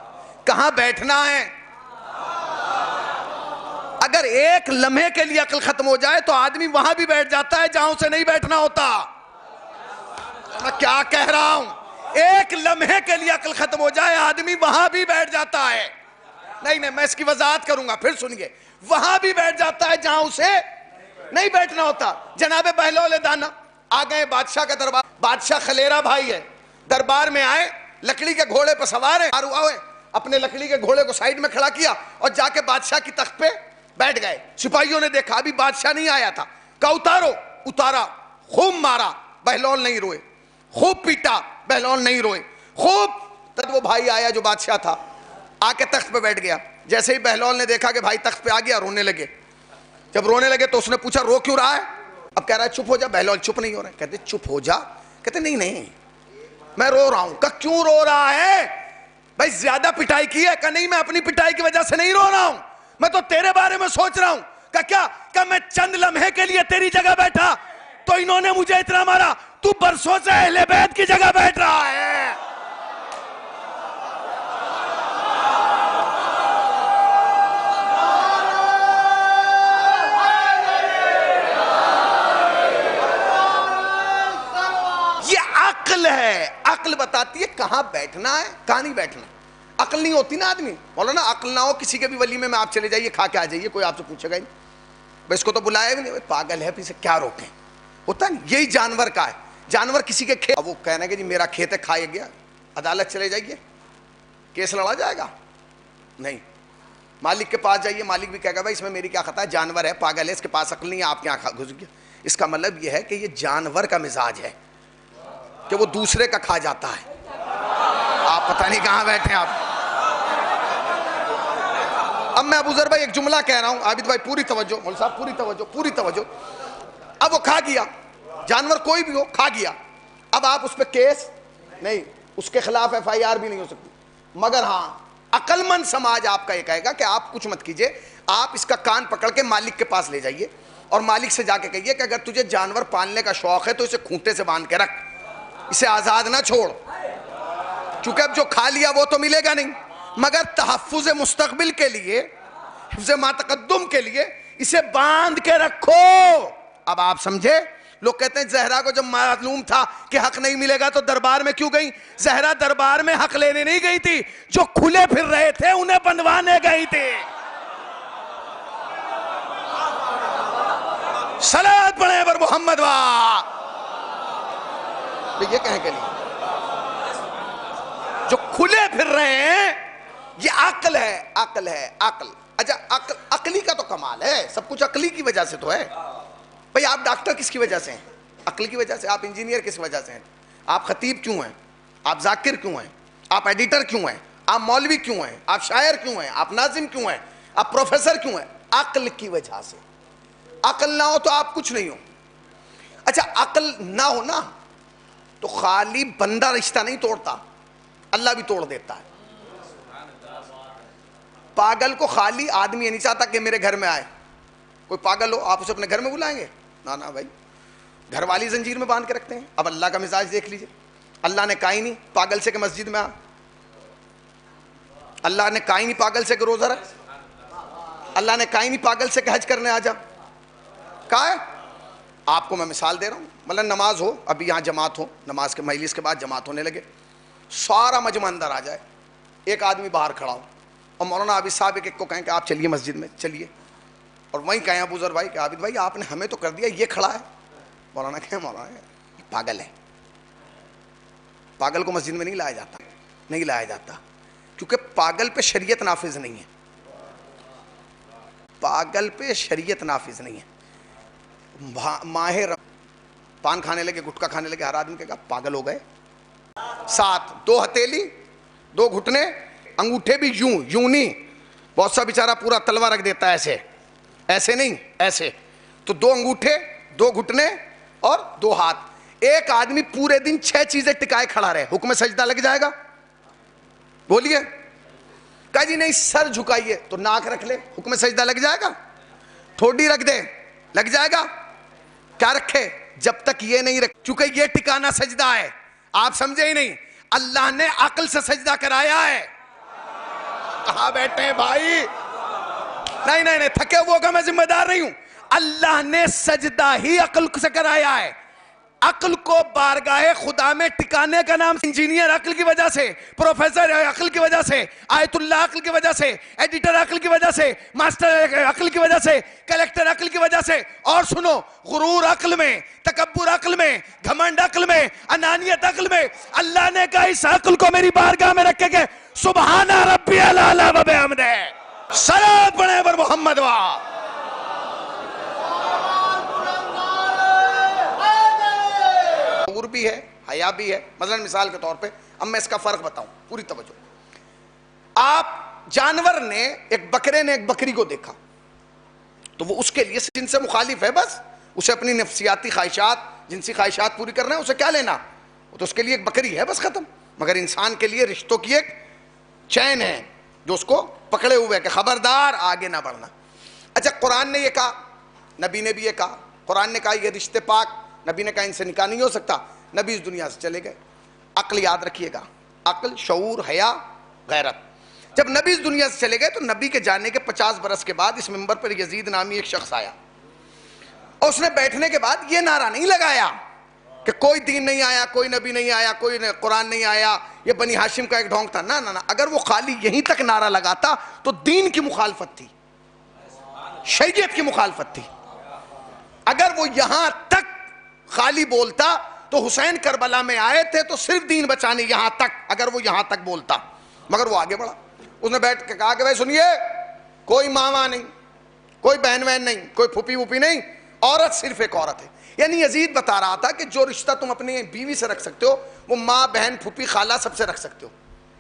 کہاں بیٹھنا ہے. اگر ایک لمحے کے لیے عقل ختم ہو جائے تو آدمی وہاں بھی بیٹھ جاتا ہے جہاں اسے نہیں بیٹھنا ہوتا. میں کیا کہہ رہا ہوں, ایک لمحے کے لیے عقل ختم ہو جائے آدمی وہاں بھی بیٹھ جاتا ہے. نہیں میں اس کی وضاحت کروں گا, پھر سنیے. وہاں بھی بیٹھ جاتا ہے جہاں اسے نہیں بیٹھنا ہوتا. جناب بہلول دانا آ گئے بادشاہ کا دربار. بادشاہ خلیرہ بھائی ہے, دربار میں آئے, لکڑی کے گھوڑے پر سوار ہیں, اپنے لکڑی کے گھوڑے کو سائیڈ میں کھڑا کیا اور جا کے بادشاہ کی تخت پہ بیٹھ گئے. سپاہیوں نے دیکھا ابھی بادشاہ نہیں آیا تھا, کہا اتارو. اتارا, خوب مارا, بہلول نہیں روئے. خوب پیٹا, بہلول نہیں روئے. خوب. تب وہ بھائی آیا جو بادشاہ تھا, آ کے تخت پہ بیٹھ گیا. جیسے ہی بہلول نے دیکھا کہ بھائی تخت پہ آ گیا, رونے لگے. جب رونے لگے تو اس نے پوچھا رو کیوں رہا ہے. اب کہہ رہا ہے چپ ہو جا. بہلول چپ نہیں ہو رہا ہے. کہتے چپ ہو جا. کہتے نہیں میں رو رہا ہوں. کہا کیوں رو رہا ہے, بھائی زیادہ پٹائی کی ہے. کہا نہیں میں اپنی پٹائی کی وجہ سے نہیں رو رہا ہوں, میں تو تیرے بارے میں سوچ رہا ہوں. کہا کیا. کہا میں چند لمحے کے لیے تیری جگہ بیٹھا تو انہوں نے مجھے اتنا مارا, تو برسوں سے اہل بیت کی جگہ بیٹھ رہا ہے. عقل ہے, عقل بتاتی ہے کہاں بیٹھنا ہے کہاں نہیں بیٹھنا. عقل نہیں ہوتی نا آدمی. مولانا عقل نہ ہو کسی کے بھی ولیمے میں آپ چلے جائیے, کھا کے آ جائیے, کوئی آپ سے پوچھے گا ہی نہیں. اس کو تو بلایا بھی نہیں, پاگل ہے, اسے کیا روکیں. ہوتا ہے یہی جانور کا ہے. جانور کسی کے کھیت, وہ کہنا کہ جی میرا کھیت ہے, کھایا گیا, عدالت چلے جائیے, کیس لڑا جائے گا نہیں. مالک کے پاس جائیے, مالک بھی کہے گا بھائی اس میں میری کیا خطا ہے, جانور ہے, پاگل ہے, اس کے پاس عقل نہیں ہے, آپ کے یہاں گھس گیا. اس کا مطلب یہ ہے کہ یہ جانور کا مزاج ہے کہ وہ دوسرے کا کھا جاتا ہے. آپ پتہ نہیں کہاں بیٹھے آپ. اب میں ابو ذر بھائی ایک جملہ کہہ رہا ہوں, عابد بھائی پوری توجہ, مول صاحب پوری توجہ. اب وہ کھا گیا, جانور کوئی بھی ہو کھا گیا. اب آپ اس پہ کیس نہیں, اس کے خلاف FIR بھی نہیں ہو سکتی. مگر ہاں عقل مند سماج آپ کا یہ کہے گا کہ آپ کچھ مت کیجئے, آپ اس کا کان پکڑ کے مالک کے پاس لے جائیے اور مالک سے جا کے کہیے کہ اگر تجھے جانور پالنے کا شوق ہے تو اسے کھونٹے سے باندھ کے رکھ, اسے آزاد نہ چھوڑ, چونکہ اب جو کھا لیا وہ تو ملے گا نہیں, مگر تحفظ مستقبل کے لیے, حفظ ما تقدم کے لیے اسے باندھ کے رکھو. اب آپ سمجھے. لوگ کہتے ہیں زہرا کو جب معلوم تھا کہ حق نہیں ملے گا تو دربار میں کیوں گئی. زہرا دربار میں حق لینے نہیں گئی تھی, جو کھلے پھر رہے تھے انہیں بندوانے گئی تھی. صلوات پڑھیں پر محمد یہ کہیں کہ نہیں, جو کھلے پھر رہے ہیں یہ عقل ہے، عقل ہے، عقل. اچھا عقلی کا تو کمال ہے، سب کچھ عقلی کی وجہ سے تو ہے. بھئی آپ ڈاکٹر کس کی وجہ سے ہیں؟ عقل کی وجہ سے. آپ انجینئر کس وجہ سے ہیں؟ آپ خطیب کیوں ہیں؟ آپ ذاکر کیوں ہیں؟ آپ ایڈیٹر کیوں ہیں؟ آپ مولوی کیوں ہیں؟ آپ شاعر کیوں ہیں؟ آپ ناظم کیوں ہیں؟ آپ پروفیسر کیوں ہیں؟ عقل کی وجہ سے. عقل نہ ہو تو آپ کچھ نہیں ہو. اچھا عقل نہ ہو نا تو خالی بندہ رشتہ نہیں توڑتا، اللہ بھی توڑ دیتا ہے. پاگل کو خالی آدمی یہ نہیں چاہتا کہ میرے گھر میں آئے. کوئی پاگل ہو آپ اسے اپنے گھر میں بلائیں گے؟ نا بھائی، گھر والی زنجیر میں باندھ کے رکھتے ہیں. اب اللہ کا مزاج دیکھ لیجئے. اللہ نے کہا ہی نہیں پاگل سے کہ مسجد میں آ. اللہ نے کہا ہی نہیں پاگل سے کہ روزہ رکھ. اللہ نے کہا ہی نہیں پاگل سے کہ حج کرنے آ جا. کہا ہے. آپ کو میں مثال دے رہا ہوں. مطلب نماز ہو، ابھی یہاں جماعت ہو، نماز کے مجلس کے بعد جماعت ہونے لگے، سارا مجمع اندر آ جائے، ایک آدمی باہر کھڑا ہو اور مولانا عابد صاحب ایک کو کہیں کہ آپ چلیے مسجد میں چلیے، اور وہیں کہیں ابو ذر بھائی کہ عابد بھائی آپ نے ہمیں تو کر دیا، یہ کھڑا ہے. مولانا کہیں مولانا پاگل ہے. پاگل کو مسجد میں نہیں لایا جاتا، نہیں لایا جاتا، کیونکہ پاگل پہ شریعت نافذ نہیں ہے. پاگل پہ شریعت نافذ نہیں ہے. ماہر پان کھانے لگے، گٹکا کھانے لگے، ہر آدمی کہے گا پاگل ہو گئے. 7 2 ہتھیلی 2 گھٹنے، انگوٹھے بھی یوں نہیں. بہت سا بیچارہ پورا تلوا رکھ دیتا ہے ایسے، ایسے نہیں ایسے. تو 2 انگوٹھے 2 گھٹنے اور 2 ہاتھ. ایک آدمی پورے دن 6 چیزیں ٹکائے کھڑا رہے، حکم سجدہ لگ جائے گا؟ بولیے. کہا جی نہیں سر جھکائیے، تو ناک رکھ لے، حکم سجدہ لگ جائے گا؟ ٹھوڈی رکھ دے، لگ جائے گا؟ کیا رکھے؟ جب تک یہ نہیں رکھ، چونکہ یہ ٹکانا سجدہ ہے. آپ سمجھے ہی نہیں. اللہ نے عقل سے سجدہ کرایا ہے. کہاں بیٹھے ہیں بھائی؟ نہیں تھکے ہوئے کا میں ذمہ دار نہیں ہوں. اللہ نے سجدہ ہی عقل سے کرایا ہے. عقل کو بارگاہ خدا میں ٹکانے کا نام انجینئر عقل کی وجہ سے، پروفیسر عقل کی وجہ سے، آیت اللہ عقل کی وجہ سے، ایڈیٹر عقل کی وجہ سے، ماسٹر عقل کی وجہ سے، کلیکٹر عقل کی وجہ سے. اور سنو، غرور عقل میں، تکبر عقل میں، گھمنڈ عقل میں، انانیت عقل میں. اللہ نے کہا اس عقل کو میری بارگاہ میں رکھے گے. سبحان ربی الاعلی و بحمدہ. صلوات پڑھیں پر محمد وا. بھی ہے، حیا بھی ہے. مثلا مثال کے طور پہ اب میں اس کا فرق بتاؤں، پوری توجہ. آپ جانور نے، ایک بکرے نے ایک بکری کو دیکھا تو وہ اس کے لیے جن سے مخالف ہے، بس اسے اپنی نفسیاتی خواہشات، جنسی خواہشات پوری کرنا ہے، اسے کیا لینا؟ وہ تو اس کے لیے ایک بکری ہے، بس ختم. مگر انسان کے لیے رشتوں کی ایک چین ہے جو اس کو پکڑے ہوئے ہے کہ خبردار آگے نہ بڑھنا. اچھا قرآن نے یہ کہا، نبی نے بھی یہ کہا. قرآن نے کہا یہ رشتے پاک، نبی نے کہا ان سے نکاح نہیں ہو سکتا. نبی اس دنیا سے چلے گئے. عقل یاد رکھیے گا، عقل، شعور، حیا، غیرت. جب نبی اس دنیا سے چلے گئے تو نبی کے جانے کے 50 برس کے بعد اس منبر پر یزید نامی ایک شخص آیا اور اس نے بیٹھنے کے بعد یہ نعرہ نہیں لگایا کہ کوئی دین نہیں آیا، کوئی نبی نہیں آیا، کوئی قرآن نہیں آیا، یہ بنی ہاشم کا ایک ڈھونگ تھا. نہ اگر وہ خالی یہیں تک نعرہ لگاتا تو دین کی مخالفت تھی، شریعت کی مخالفت تھی. اگر وہ یہاں تک خالی بولتا تو حسین کربلا میں آئے تھے تو صرف دین بچانے یہاں تک، اگر وہ یہاں تک بولتا. مگر وہ آگے بڑھا. اس نے بیٹھ کے کہا کہ بھائی سنیے، کوئی ماما نہیں، کوئی بہن بہن نہیں، کوئی پھوپھی وپھی نہیں، عورت صرف ایک عورت ہے. یعنی یزید بتا رہا تھا کہ جو رشتہ تم اپنی بیوی سے رکھ سکتے ہو وہ ماں، بہن، پھوپھی، خالہ سب سے رکھ سکتے ہو.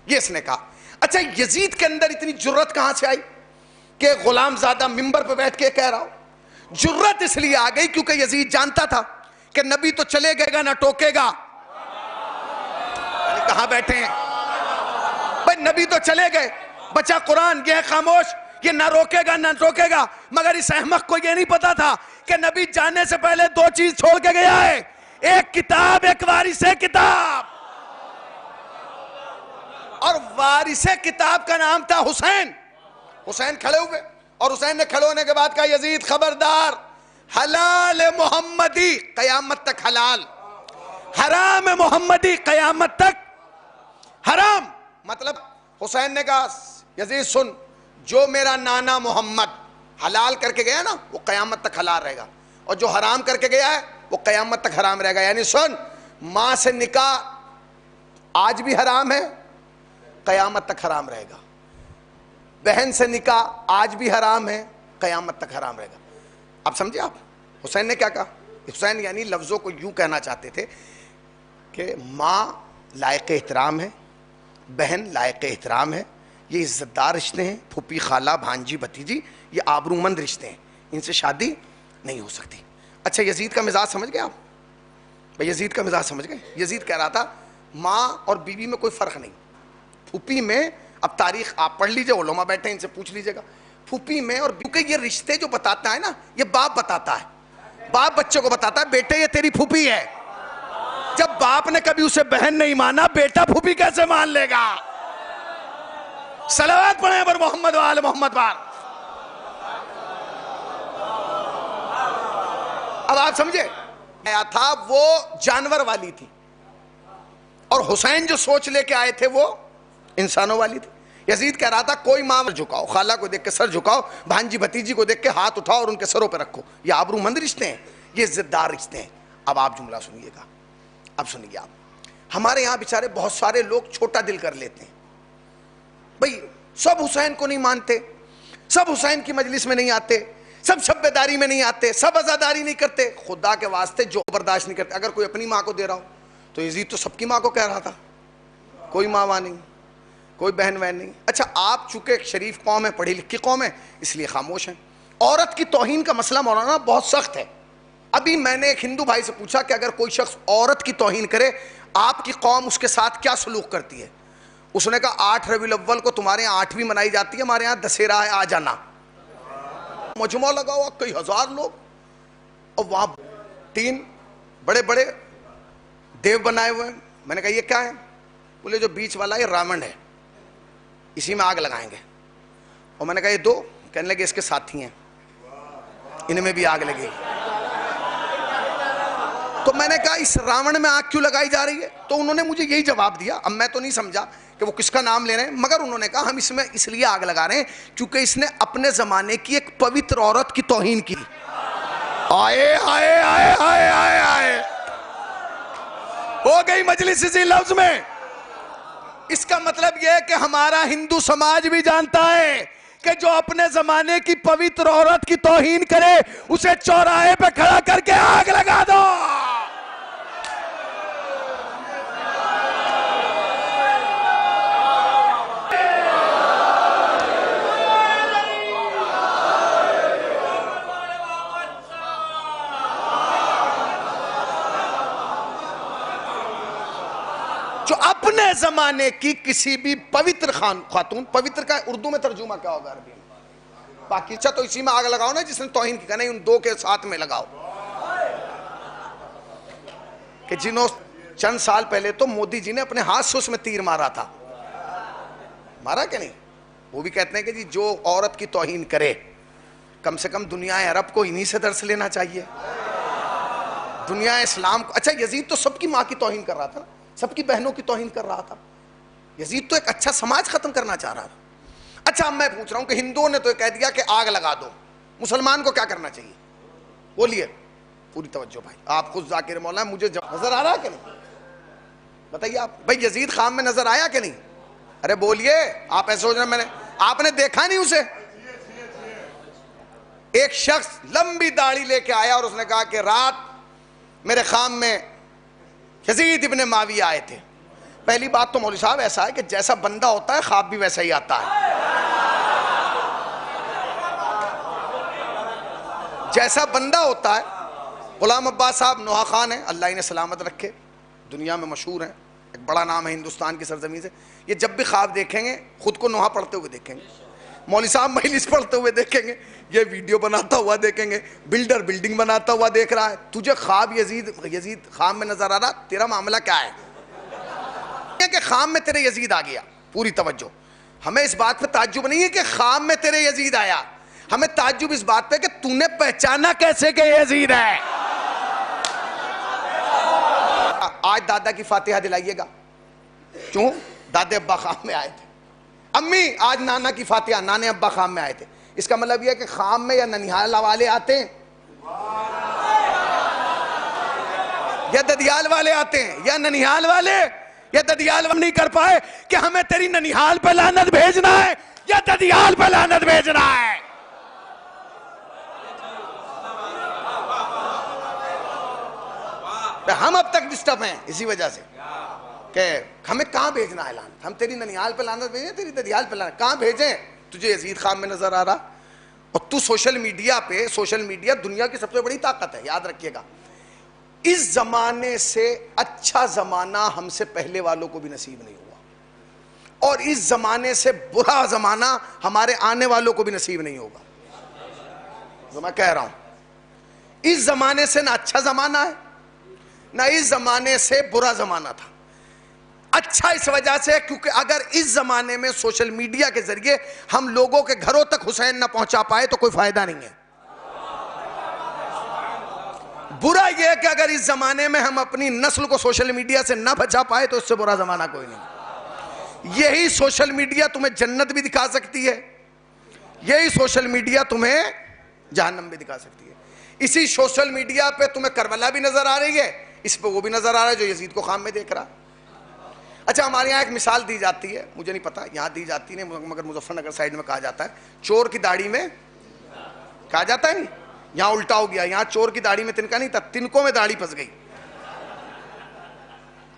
یہ اس نے کہا. اچھا یزید کے اندر اتنی جرت کہاں سے آئی کہ غلام زادہ ممبر پہ بیٹھ کے کہہ رہا ہو؟ جرت اس لیے آ گئی کیونکہ یزید جانتا تھا کہ نبی تو چلے گئے گا، نہ ٹوکے گا. کہاں بیٹھے ہیں بھائی؟ نبی تو چلے گئے، بچا قرآن، یہ خاموش، یہ نہ روکے گا نہ ٹوکے گا. مگر اس احمق کو یہ نہیں پتا تھا کہ نبی جانے سے پہلے 2 چیز چھوڑ کے گیا ہے، ایک کتاب، ایک وارث کتاب. اور وارث کتاب کا نام تھا حسین. حسین کھڑے ہوئے اور حسین نے کھڑے ہونے کے بعد کہا یزید خبردار، حلال محمدی قیامت تک حلال، حرام محمدی قیامت تک حرام. مطلب حسین نے کہا یزید سن، جو میرا نانا محمد حلال کر کے گیا نا وہ قیامت تک حلال رہے گا، اور جو حرام کر کے گیا ہے وہ قیامت تک حرام رہے گا. یعنی سن، ماں سے نکاح آج بھی حرام ہے، قیامت تک حرام رہے گا. بہن سے نکاح آج بھی حرام ہے، قیامت تک حرام رہے گا. اب سمجھے آپ حسین نے کیا کہا؟ حسین یعنی لفظوں کو یوں کہنا چاہتے تھے کہ ماں لائق احترام ہے، بہن لائق احترام ہے، یہ عزت دار رشتے ہیں، پھوپھی خالہ بھانجی بھتیجی یہ آبرومند رشتے ہیں، ان سے شادی نہیں ہو سکتی. اچھا یزید کا مزاج سمجھ گئے آپ؟ بھائی یزید کا مزاج سمجھ گئے؟ یزید کہہ رہا تھا ماں اور بیوی میں کوئی فرق نہیں. پھوپھی میں اب تاریخ آپ پڑھ لیجئے، علماء بیٹھے ہیں ان سے پوچھ لیجئے گا. پھوپھی میں اور کیونکہ یہ رشتے جو بتاتا ہے نا یہ باپ بتاتا ہے، باپ بچے کو بتاتا ہے بیٹے یہ تیری پھوپھی ہے. جب باپ نے کبھی اسے بہن نہیں مانا بیٹا پھوپھی کیسے مان لے گا؟ صلوات پڑھیں پر محمد و آل محمد بار. اب آپ سمجھے آیا تھا وہ جانور والی تھی اور حسین جو سوچ لے کے آئے تھے وہ انسانوں والی تھی. یزید کہہ رہا تھا کوئی ماں جھکاؤ، خالہ کو دیکھ کے سر جھکاؤ، بھانجی بھتیجی کو دیکھ کے ہاتھ اٹھاؤ اور ان کے سروں پہ رکھو. یہ آبرو مند رشتے ہیں، یہ عزت دار رشتے ہیں. اب آپ جملہ سنیے گا، اب سنیے آپ. ہمارے یہاں بیچارے بہت سارے لوگ چھوٹا دل کر لیتے ہیں. بھئی سب حسین کو نہیں مانتے، سب حسین کی مجلس میں نہیں آتے، سب شبیداری میں نہیں آتے، سب عزاداری نہیں کرتے. خدا کے واسطے جو برداشت نہیں کرتے. اگر کوئی اپنی ماں کو دے رہا ہو تو یزید تو سب کی ماں کو کہہ رہا تھا کوئی ماں وہاں نہیں، کوئی بہن وہن نہیں. اچھا آپ چونکہ ایک شریف قوم ہے، پڑھی لکھی قوم ہے، اس لیے خاموش ہیں. عورت کی توہین کا مسئلہ مولانا بہت سخت ہے. ابھی میں نے ایک ہندو بھائی سے پوچھا کہ اگر کوئی شخص عورت کی توہین کرے آپ کی قوم اس کے ساتھ کیا سلوک کرتی ہے؟ اس نے کہا 8 ربیع الاول کو تمہارے یہاں 8ویں منائی جاتی ہے، ہمارے یہاں دسہرہ ہے، آ جانا. مجمع لگا ہوا کئی ہزار لوگ اور وہاں 3 بڑے بڑے دیو بنائے ہوئے ہیں. میں نے کہا یہ کیا ہے؟ بولے جو بیچ والا یہ راون ہے، اسی میں آگ لگائیں گے. اور میں نے کہا یہ 2، کہنے لگے اس کے ساتھی ہیں، ان میں بھی آگ لگے. تو میں نے کہا اس راون میں آگ کیوں لگائی جا رہی ہے؟ تو انہوں نے مجھے یہی جواب دیا. اب میں تو نہیں سمجھا کہ وہ کس کا نام لے رہے ہیں، مگر انہوں نے کہا ہم اس میں اس لیے آگ لگا رہے ہیں کیونکہ اس نے اپنے زمانے کی ایک پوتر عورت کی توہین کی. آئے آئے آئے آئے آئے آئے ہو گئی مجلس اسی لفظ میں. اس کا مطلب یہ ہے کہ ہمارا ہندو سماج بھی جانتا ہے کہ جو اپنے زمانے کی پوتر عورت کی توہین کرے اسے چوراہے پہ کھڑا کر کے آگ لگا دو. جو اپنے زمانے کی کسی بھی پوتر خاتون، پوتر کا اردو میں ترجمہ کیا ہوگا عربی میں؟ پاکیزہ. تو اسی میں آگ لگاؤ نا جس نے توہین کی. نہیں ان 2 کے ساتھ میں لگاؤ. کہ جنہوں چند سال پہلے تو مودی جی نے اپنے ہاتھ سے اس میں تیر مارا تھا، مارا کہ نہیں؟ وہ بھی کہتے ہیں کہ جی جو عورت کی توہین کرے کم سے کم دنیا عرب کو انہی سے درس لینا چاہیے، دنیا اسلام کو. اچھا یزید تو سب کی ماں کی توہین کر رہا تھا، سب کی بہنوں کی توہین کر رہا تھا. یزید تو ایک اچھا سماج ختم کرنا چاہ رہا تھا. اچھا اب میں پوچھ رہا ہوں کہ ہندوؤں نے تو کہہ دیا کہ آگ لگا دو، مسلمان کو کیا کرنا چاہیے؟ بولیے. پوری توجہ بھائی، آپ خود ذاکر مولا ہیں، مجھے نظر آ رہا ہے کہ نہیں؟ بتائیے آپ. بھائی یزید خام میں نظر آیا کہ نہیں؟ ارے بولیے. آپ ایسے سوچ رہے ہیں آپ نے دیکھا نہیں اسے؟ ایک شخص لمبی داڑھی لے کے آیا اور اس نے کہا کہ رات میرے خام میں یزید ابن معاویہ آئے تھے. پہلی بات تو مولوی صاحب ایسا ہے کہ جیسا بندہ ہوتا ہے خواب بھی ویسا ہی آتا ہے. جیسا بندہ ہوتا ہے. غلام عباس صاحب نوحہ خان ہیں، اللہ انہیں سلامت رکھے، دنیا میں مشہور ہیں، ایک بڑا نام ہے ہندوستان کی سرزمین سے. یہ جب بھی خواب دیکھیں گے خود کو نوحہ پڑھتے ہوئے دیکھیں گے، مولوی صاحب مجلس پڑھتے ہوئے دیکھیں گے، یہ ویڈیو بناتا ہوا دیکھیں گے، بلڈر بلڈنگ بناتا ہوا دیکھ رہا ہے. تجھے خواب یزید خام میں نظر آ رہا، تیرا معاملہ کیا ہے؟ کہ خام میں تیرے یزید آ گیا. پوری توجہ. ہمیں اس بات پہ تعجب نہیں ہے کہ خام میں تیرے یزید آیا، ہمیں تعجب اس بات پہ کہ تو نے پہچانا کیسے کہ یزید ہے. آج دادا کی فاتحہ دلائیے گا. کیوں؟ دادے ابا خام میں آئے تھے. امی آج نانا کی فاتحہ، نانے ابا خام میں آئے تھے. اس کا مطلب یہ ہے کہ خام میں یا ننیحال والے آتے ہیں یا ددیال والے آتے ہیں، یا ننیحال والے یا ددیال نہیں کر پائے کہ ہمیں تیری ننیحال پہ لعنت بھیجنا ہے یا ددیال پہ لعنت بھیجنا ہے؟ ہم اب تک ڈسٹرب ہیں اسی وجہ سے کہ ہمیں کہاں بھیجنا ہے لعنت. ہم تیری ننیال پہ لعنت بھیجیں, تیری ددیال پہ لعنت کہاں بھیجیں؟ تجھے یزید خان میں نظر آ رہا؟ اور تو سوشل میڈیا دنیا کی سب سے بڑی طاقت ہے, یاد رکھیے گا. اس زمانے سے اچھا زمانہ ہم سے پہلے والوں کو بھی نصیب نہیں ہوا, اور اس زمانے سے برا زمانہ ہمارے آنے والوں کو بھی نصیب نہیں ہوگا. جو میں کہہ رہا ہوں, اس زمانے سے نہ اچھا زمانہ ہے نہ اس زمانے سے برا زمانہ تھا. اچھا اس وجہ سے کیونکہ اگر اس زمانے میں سوشل میڈیا کے ذریعے ہم لوگوں کے گھروں تک حسین نہ پہنچا پائے تو کوئی فائدہ نہیں ہے. برا یہ کہ اگر اس زمانے میں ہم اپنی نسل کو سوشل میڈیا سے نہ بچا پائے تو اس سے برا زمانہ کوئی نہیں. یہی سوشل میڈیا تمہیں جنت بھی دکھا سکتی ہے, یہی سوشل میڈیا تمہیں جہنم بھی دکھا سکتی ہے. اسی سوشل میڈیا پہ تمہیں کربلا بھی نظر آ رہی ہے, اس پہ وہ بھی نظر آ رہا ہے جو یزید کو خام میں دیکھ رہا. اچھا, ہمارے یہاں ایک مثال دی جاتی ہے, مجھے نہیں پتا یہاں دی جاتی نہیں, مگر مظفر نگر سائیڈ میں کہا جاتا ہے چور کی داڑھی میں, کہا جاتا ہے نہیں, یہاں الٹا ہو گیا, یہاں چور کی داڑھی میں تنکا نہیں تھا, تنکوں میں داڑھی پھنس گئی.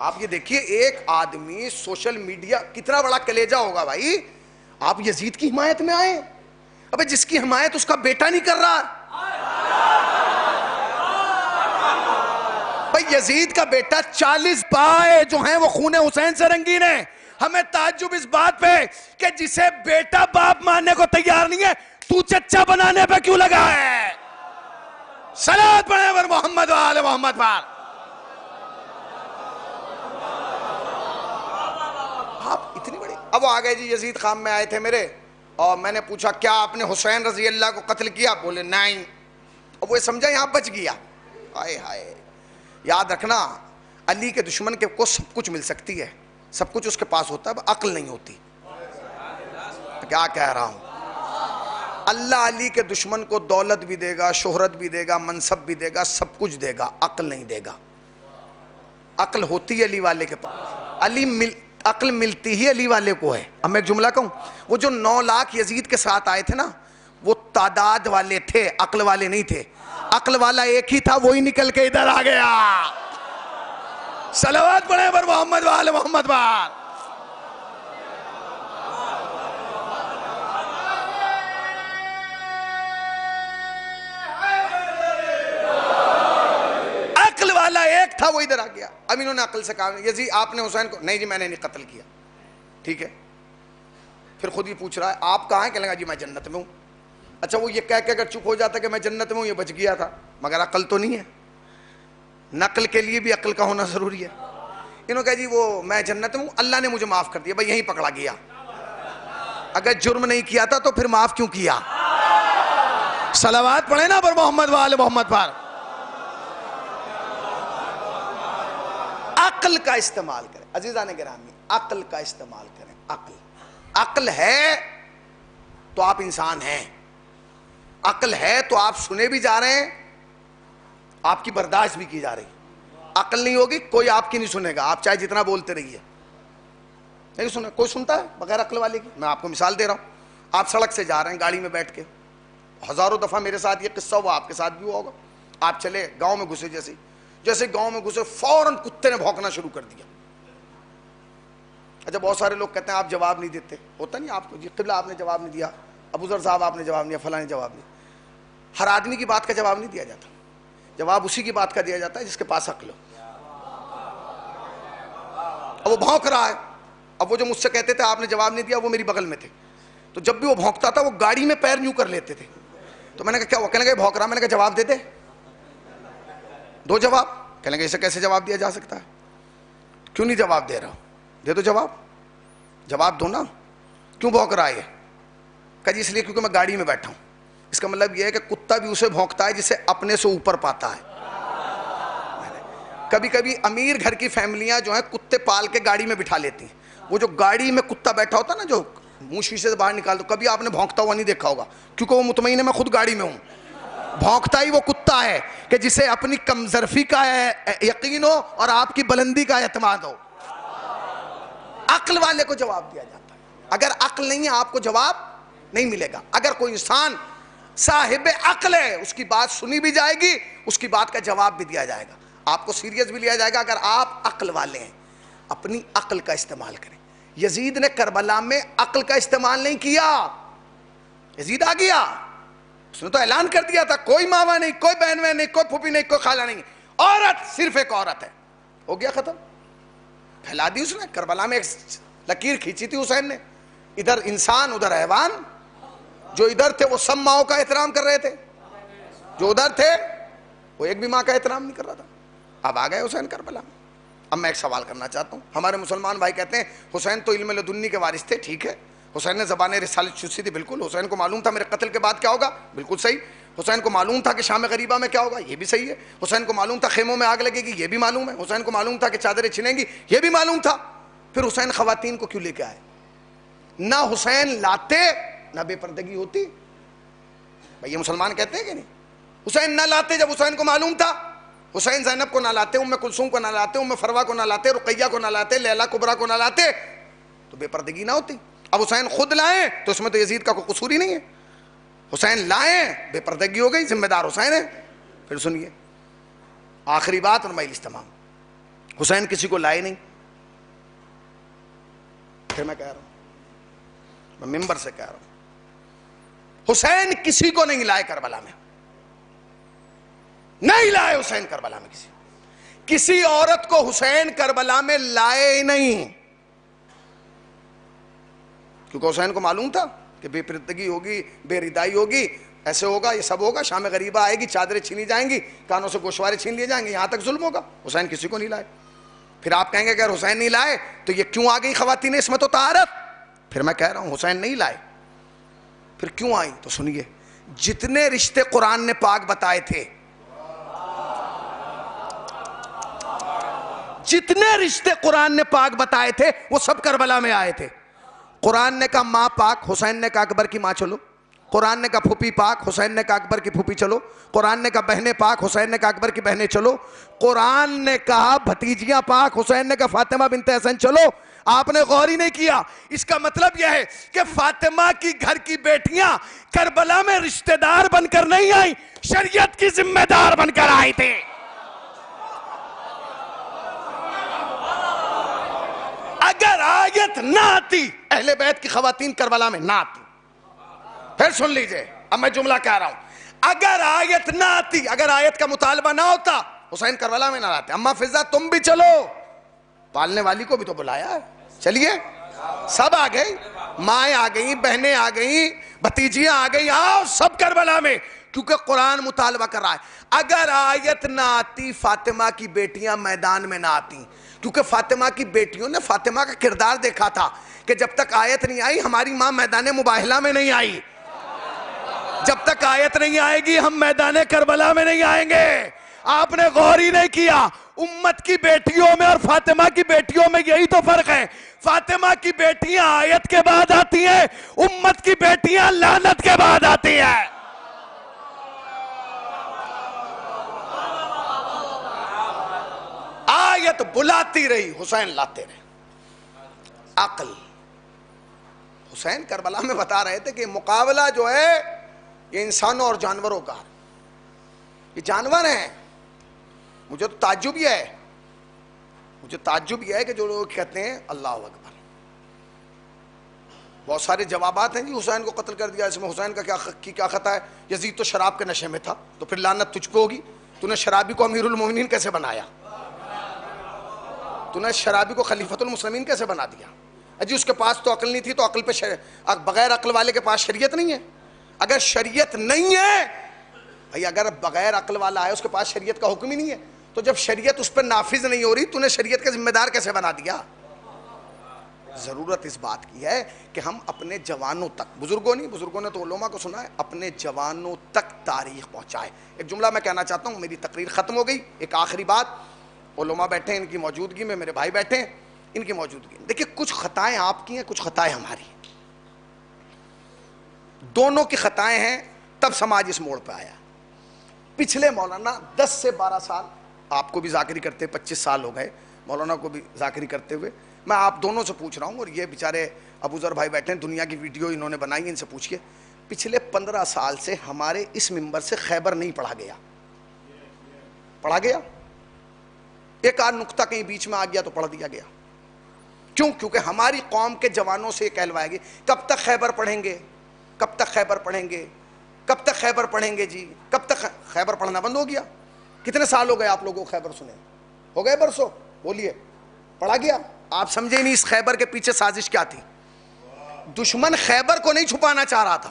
آپ یہ دیکھیے ایک آدمی سوشل میڈیا کتنا بڑا کلیجہ ہوگا بھائی, آپ یزید کی حمایت میں آئے. ابے جس کی حمایت اس کا بیٹا نہیں کر رہا, بھائی یزید کا بیٹا 40 بائے جو ہیں وہ خون حسین سے رنگین ہیں. ہمیں تعجب اس بات پہ کہ جسے بیٹا باپ ماننے کو تیار نہیں ہے, تو چچا بنانے پہ کیوں لگا ہے؟ صلوات پڑھیں پر محمد و آل محمد پر. آپ اتنی بڑی, اب وہ آگئے جی یزید خان میں آئے تھے میرے, اور میں نے پوچھا کیا آپ نے حسین رضی اللہ کو قتل کیا؟ بولے نہیں. اب وہ سمجھا یہاں بچ گیا. آئے ہائے, یاد رکھنا علی کے دشمن کے کو سب کچھ مل سکتی ہے, سب کچھ اس کے پاس ہوتا ہے, عقل نہیں ہوتی. کیا کہہ رہا ہوں, اللہ علی کے دشمن کو دولت بھی دے گا, شہرت بھی دے گا, منصب بھی دے گا, سب کچھ دے گا, عقل نہیں دے گا. عقل ہوتی ہے علی والے کے پاس, عقل ملتی ہی علی والے کو ہے. اب میں ایک جملہ کہوں, وہ جو 9 لاکھ یزید کے ساتھ آئے تھے نا, وہ تعداد والے تھے, عقل والے نہیں تھے. عقل والا ایک ہی تھا, وہی نکل کے ادھر آ گیا. صلوات پڑھیں پر محمد و آل محمد پر. عقل والا ایک تھا, وہ ادھر آ گیا. اب انہوں نے عقل سے کہا یزید آپ نے حسین کو, نہیں جی میں نے نہیں قتل کیا. ٹھیک ہے, پھر خود ہی پوچھ رہا ہے آپ کہاں ہیں؟ کہنے لگا جی میں جنت میں ہوں. اچھا, وہ یہ کہہ کے اگر چپ ہو جاتا کہ میں جنت میں ہوں, یہ بچ گیا تھا, مگر عقل تو نہیں ہے. نقل کے لیے بھی عقل کا ہونا ضروری ہے. انہوں نے کہا جی وہ میں جنت میں ہوں, اللہ نے مجھے معاف کر دیا. بھائی یہیں پکڑا گیا. اگر جرم نہیں کیا تھا تو پھر معاف کیوں کیا؟ صلوات پڑھیں نا پر محمد و آل محمد پر. عقل کا استعمال کریں عزیزان گرامی, عقل کا استعمال کریں. عقل ہے تو آپ انسان ہیں, عقل ہے تو آپ سنے بھی جا رہے ہیں, آپ کی برداشت بھی کی جا رہی. عقل نہیں ہوگی کوئی آپ کی نہیں سنے گا, آپ چاہے جتنا بولتے رہیے. نہیں سنے, کوئی سنتا ہے بغیر عقل والے کی؟ میں آپ کو مثال دے رہا ہوں. آپ سڑک سے جا رہے ہیں گاڑی میں بیٹھ کے, ہزاروں دفعہ میرے ساتھ یہ قصہ ہوا, آپ کے ساتھ بھی ہوا ہوگا. آپ چلے گاؤں میں گھسے, جیسے گاؤں میں گھسے فوراً کتے نے بھونکنا شروع کر دیا. اچھا, بہت سارے لوگ کہتے ہیں آپ جواب نہیں دیتے. ہوتا نہیں آپ کو, جی قبلہ آپ نے جواب نہیں دیا, ابو ذر صاحب آپ نے جواب نہیں دیا, فلاں نے جواب نہیں. ہر آدمی کی بات کا جواب نہیں دیا جاتا, جواب اسی کی بات کا دیا جاتا ہے جس کے پاس عقل ہو. اب وہ بھونک رہا ہے, اب وہ جو مجھ سے کہتے تھے آپ نے جواب نہیں دیا, وہ میری بغل میں تھے, تو جب بھی وہ بھونکتا تھا وہ گاڑی میں پیر یوں کر لیتے تھے. تو میں نے کہا کیا ہوا؟ کہنے لگے بھونک رہا. میں نے کہا جواب دے دے, دو جواب. کہنے لگے اسے کیسے جواب دیا جا سکتا ہے؟ کیوں نہیں جواب دے رہا؟ دے دو جواب, جواب دو نا. کیوں بھونک رہا ہے؟ کہا جی اس لیے کیونکہ میں گاڑی میں بیٹھا ہوں. اس کا مطلب یہ ہے کہ کتا بھی اسے بھونکتا ہے جسے اپنے سے اوپر پاتا ہے. کبھی کبھی امیر گھر کی فیملیاں جو ہیں کتے پال کے گاڑی میں بٹھا لیتی ہیں. وہ جو گاڑی میں کتا بیٹھا ہوتا ہے نا, جو منہ شیشے سے باہر نکال دو, کبھی آپ نے بھونکتا ہوا نہیں دیکھا ہوگا, کیونکہ وہ مطمئن ہے میں خود گاڑی میں ہوں. بھونکتا ہی وہ کتا ہے کہ جسے اپنی کمظرفی کا یقین ہو اور آپ کی بلندی کا اعتماد ہو. عقل والے کو جواب دیا جاتا ہے. اگر عقل نہیں ہے آپ کو جواب نہیں ملے گا. اگر کوئی انسان صاحب عقل ہے اس کی بات سنی بھی جائے گی, اس کی بات کا جواب بھی دیا جائے گا, آپ کو سیریس بھی لیا جائے گا. اگر آپ عقل والے ہیں اپنی عقل کا استعمال کریں. یزید نے کربلا میں عقل کا استعمال نہیں کیا. یزید آ گیا, اس نے تو اعلان کر دیا تھا کوئی ماما نہیں, کوئی بہن نہیں, کوئی پھوپھی نہیں, کوئی خالہ نہیں, عورت صرف ایک عورت ہے, ہو گیا ختم. پھیلا دی اس نے. کربلا میں ایک لکیر کھینچی تھی حسین نے, ادھر انسان ادھر حیوان. جو ادھر تھے وہ سب ماؤں کا احترام کر رہے تھے, جو ادھر تھے وہ ایک بھی ماں کا احترام نہیں کر رہا تھا. اب آ گئے حسین کربلا میں. اب میں ایک سوال کرنا چاہتا ہوں. ہمارے مسلمان بھائی کہتے ہیں حسین تو علم لدنی کے وارث تھے, ٹھیک ہے, حسین نے زبان رسالت چوسی تھی, بالکل. حسین کو معلوم تھا میرے قتل کے بعد کیا ہوگا, بالکل صحیح. حسین کو معلوم تھا کہ شام غریبہ میں کیا ہوگا, یہ بھی صحیح ہے. حسین کو معلوم تھا خیموں میں آگ لگے گی, یہ بھی معلوم ہے. حسین کو معلوم تھا کہ چادریں چھنیں گی, یہ بھی معلوم تھا. پھر حسین خواتین کو کیوں لے کے آئے؟ نہ حسین لاتے نہ بے پردگی ہوتی. بھائی یہ مسلمان کہتے ہیں کہ نہیں؟ حسین نہ لاتے جب حسین کو معلوم تھا. حسین زینب کو نہ لاتے, ام کلثوم کو نہ لاتے, ام فروا کو نہ لاتے, رقیہ کو نہ لاتے, لیلا کبرا کو نہ لاتے تو بے پردگی نہ ہوتی. اب حسین خود لائیں تو اس میں تو یزید کا کوئی قصور ہی نہیں ہے. حسین لائیں, بے پردگی ہو گئی, ذمہ دار حسین ہے. پھر سنیے آخری بات اور میل استمام. حسین کسی کو لائے نہیں. پھر میں کہہ رہا ہوں, میں ممبر سے کہہ رہا ہوں, حسین کسی کو نہیں لائے کربلا میں, نہیں لائے حسین کربلا میں. کسی عورت کو حسین کربلا میں لائے ہی نہیں, کیونکہ حسین کو معلوم تھا کہ بے پردگی ہوگی, بے ردائی ہوگی, ایسے ہوگا, یہ سب ہوگا. شام غریبہ آئے گی, چادریں چھینی جائیں گی, کانوں سے گوشوارے چھین لیے جائیں گے, یہاں تک ظلم ہوگا. حسین کسی کو نہیں لائے. پھر آپ کہیں گے کہ اگر حسین نہیں لائے تو یہ کیوں آ گئی خواتین عصمت و طہارت؟ پھر میں کہہ رہا ہوں حسین نہیں لائے. پھر کیوں آئی تو سنیے. جتنے رشتے قرآن نے پاک بتائے تھے, جتنے رشتے قرآن نے پاک بتائے تھے وہ سب کربلا میں آئے تھے. قرآن نے کہا ماں پاک, حسین نے کہا اکبر کی ماں چلو. قرآن نے کہا پھوپھی پاک, حسین نے کہا اکبر کی پھوپھی چلو. قرآن نے کہا بہنیں پاک, حسین نے کہا اکبر کی بہنیں چلو. قرآن نے کہا بھتیجیاں پاک, حسین نے کہا فاطمہ بنت حسن چلو. آپ نے غور ہی نہیں کیا. اس کا مطلب یہ ہے کہ فاطمہ کی گھر کی بیٹیاں کربلا میں رشتہ دار بن کر نہیں آئیں, شریعت کی ذمہ دار بن کر آئی تھے. اگر آیت نہ آتی اہل بیت کی خواتین کربلا میں نہ آتی. پھر سن لیجئے, اب میں جملہ کہہ رہا ہوں, اگر آیت نہ آتی, اگر آیت کا مطالبہ نہ ہوتا حسین کربلا میں نہ آتے. اما فضا تم بھی چلو, پالنے والی کو بھی تو بلایا ہے, چلیے. سب آ گئی, مائیں آ گئیں, بہنیں آ گئیں, بھتیجیاں آ گئیں, آؤ سب کربلا میں, کیونکہ قرآن مطالبہ کر رہا ہے. اگر آیت نہ آتی فاطمہ کی بیٹیاں میدان میں نہ آتی, کیونکہ فاطمہ کی بیٹیوں نے فاطمہ کا کردار دیکھا تھا کہ جب تک آیت نہیں آئی ہماری ماں میدان مباہلہ میں نہیں آئی, جب تک آیت نہیں آئے گی ہم میدان کربلا میں نہیں آئیں گے. آپ نے غور ہی نہیں کیا. امت کی بیٹیوں میں اور فاطمہ کی بیٹیوں میں یہی تو فرق ہے. فاطمہ کی بیٹیاں آیت کے بعد آتی ہیں, امت کی بیٹیاں لعنت کے بعد آتی ہیں. آیت بلاتی رہی, حسین لاتے رہے. عقل. حسین کربلا میں بتا رہے تھے کہ مقابلہ جو ہے یہ انسانوں اور جانوروں کا, یہ جانور ہیں. مجھے تو تعجب یہ ہے, مجھے تعجب یہ ہے کہ جو لوگ کہتے ہیں اللہ اکبر, بہت سارے جوابات ہیں جی حسین کو قتل کر دیا, اس میں حسین کا کیا خطا ہے؟ یزید تو شراب کے نشے میں تھا, تو پھر لعنت تجھ کو ہوگی. تو نے شرابی کو امیر المومنین کیسے بنایا؟ تو نے شرابی کو خلیفۃ المسلمین کیسے بنا دیا؟ جی اس کے پاس تو عقل نہیں تھی, تو عقل پہ بغیر عقل والے کے پاس شریعت نہیں ہے. اگر شریعت نہیں ہے بھائی, اگر بغیر عقل والا ہے اس کے پاس شریعت کا حکم ہی نہیں ہے, تو جب شریعت اس پہ نافذ نہیں ہو رہی تو نے شریعت کا ذمہ دار کیسے بنا دیا؟ ضرورت اس بات کی ہے کہ ہم اپنے جوانوں تک, بزرگوں نے تو علماء کو سنا ہے, اپنے جوانوں تک تاریخ پہنچائے. ایک جملہ میں کہنا چاہتا ہوں, میری تقریر ختم ہو گئی. ایک آخری بات, علماء بیٹھے ہیں ان کی موجودگی میں, میرے بھائی بیٹھے ہیں ان کی موجودگی میں. دیکھیں کچھ خطائیں آپ کی ہیں, کچھ خطائیں ہماری ہیں, دونوں کی خطائیں ہیں, تب سماج اس موڑ پہ آیا. پچھلے مولانا 10 سے 12 سال, آپ کو بھی ذاکری کرتے 25 سال ہو گئے, مولانا کو بھی ذاکری کرتے ہوئے, میں آپ دونوں سے پوچھ رہا ہوں, اور یہ بیچارے ابو ذر بھائی بیٹھے ہیں, دنیا کی ویڈیو انہوں نے بنائی, ان سے پوچھئے پچھلے 15 سال سے ہمارے اس ممبر سے خیبر نہیں پڑھا گیا. پڑھا گیا؟ ایک آدھ نقطہ کہیں بیچ میں آ گیا تو پڑھ دیا گیا. کیوں؟ کیونکہ ہماری قوم کے جوانوں سے یہ کہلوائے گی کب تک خیبر پڑھیں گے, کب تک خیبر پڑھیں گے, کب تک خیبر پڑھیں گے جی, کب تک خیبر پڑھنا بند ہو گیا. کتنے سال ہو گئے آپ لوگوں کو خیبر سنے؟ ہو گئے برسوں؟ بولیے پڑھا گیا. آپ سمجھے نہیں اس خیبر کے پیچھے سازش کیا تھی. دشمن خیبر کو نہیں چھپانا چاہ رہا تھا.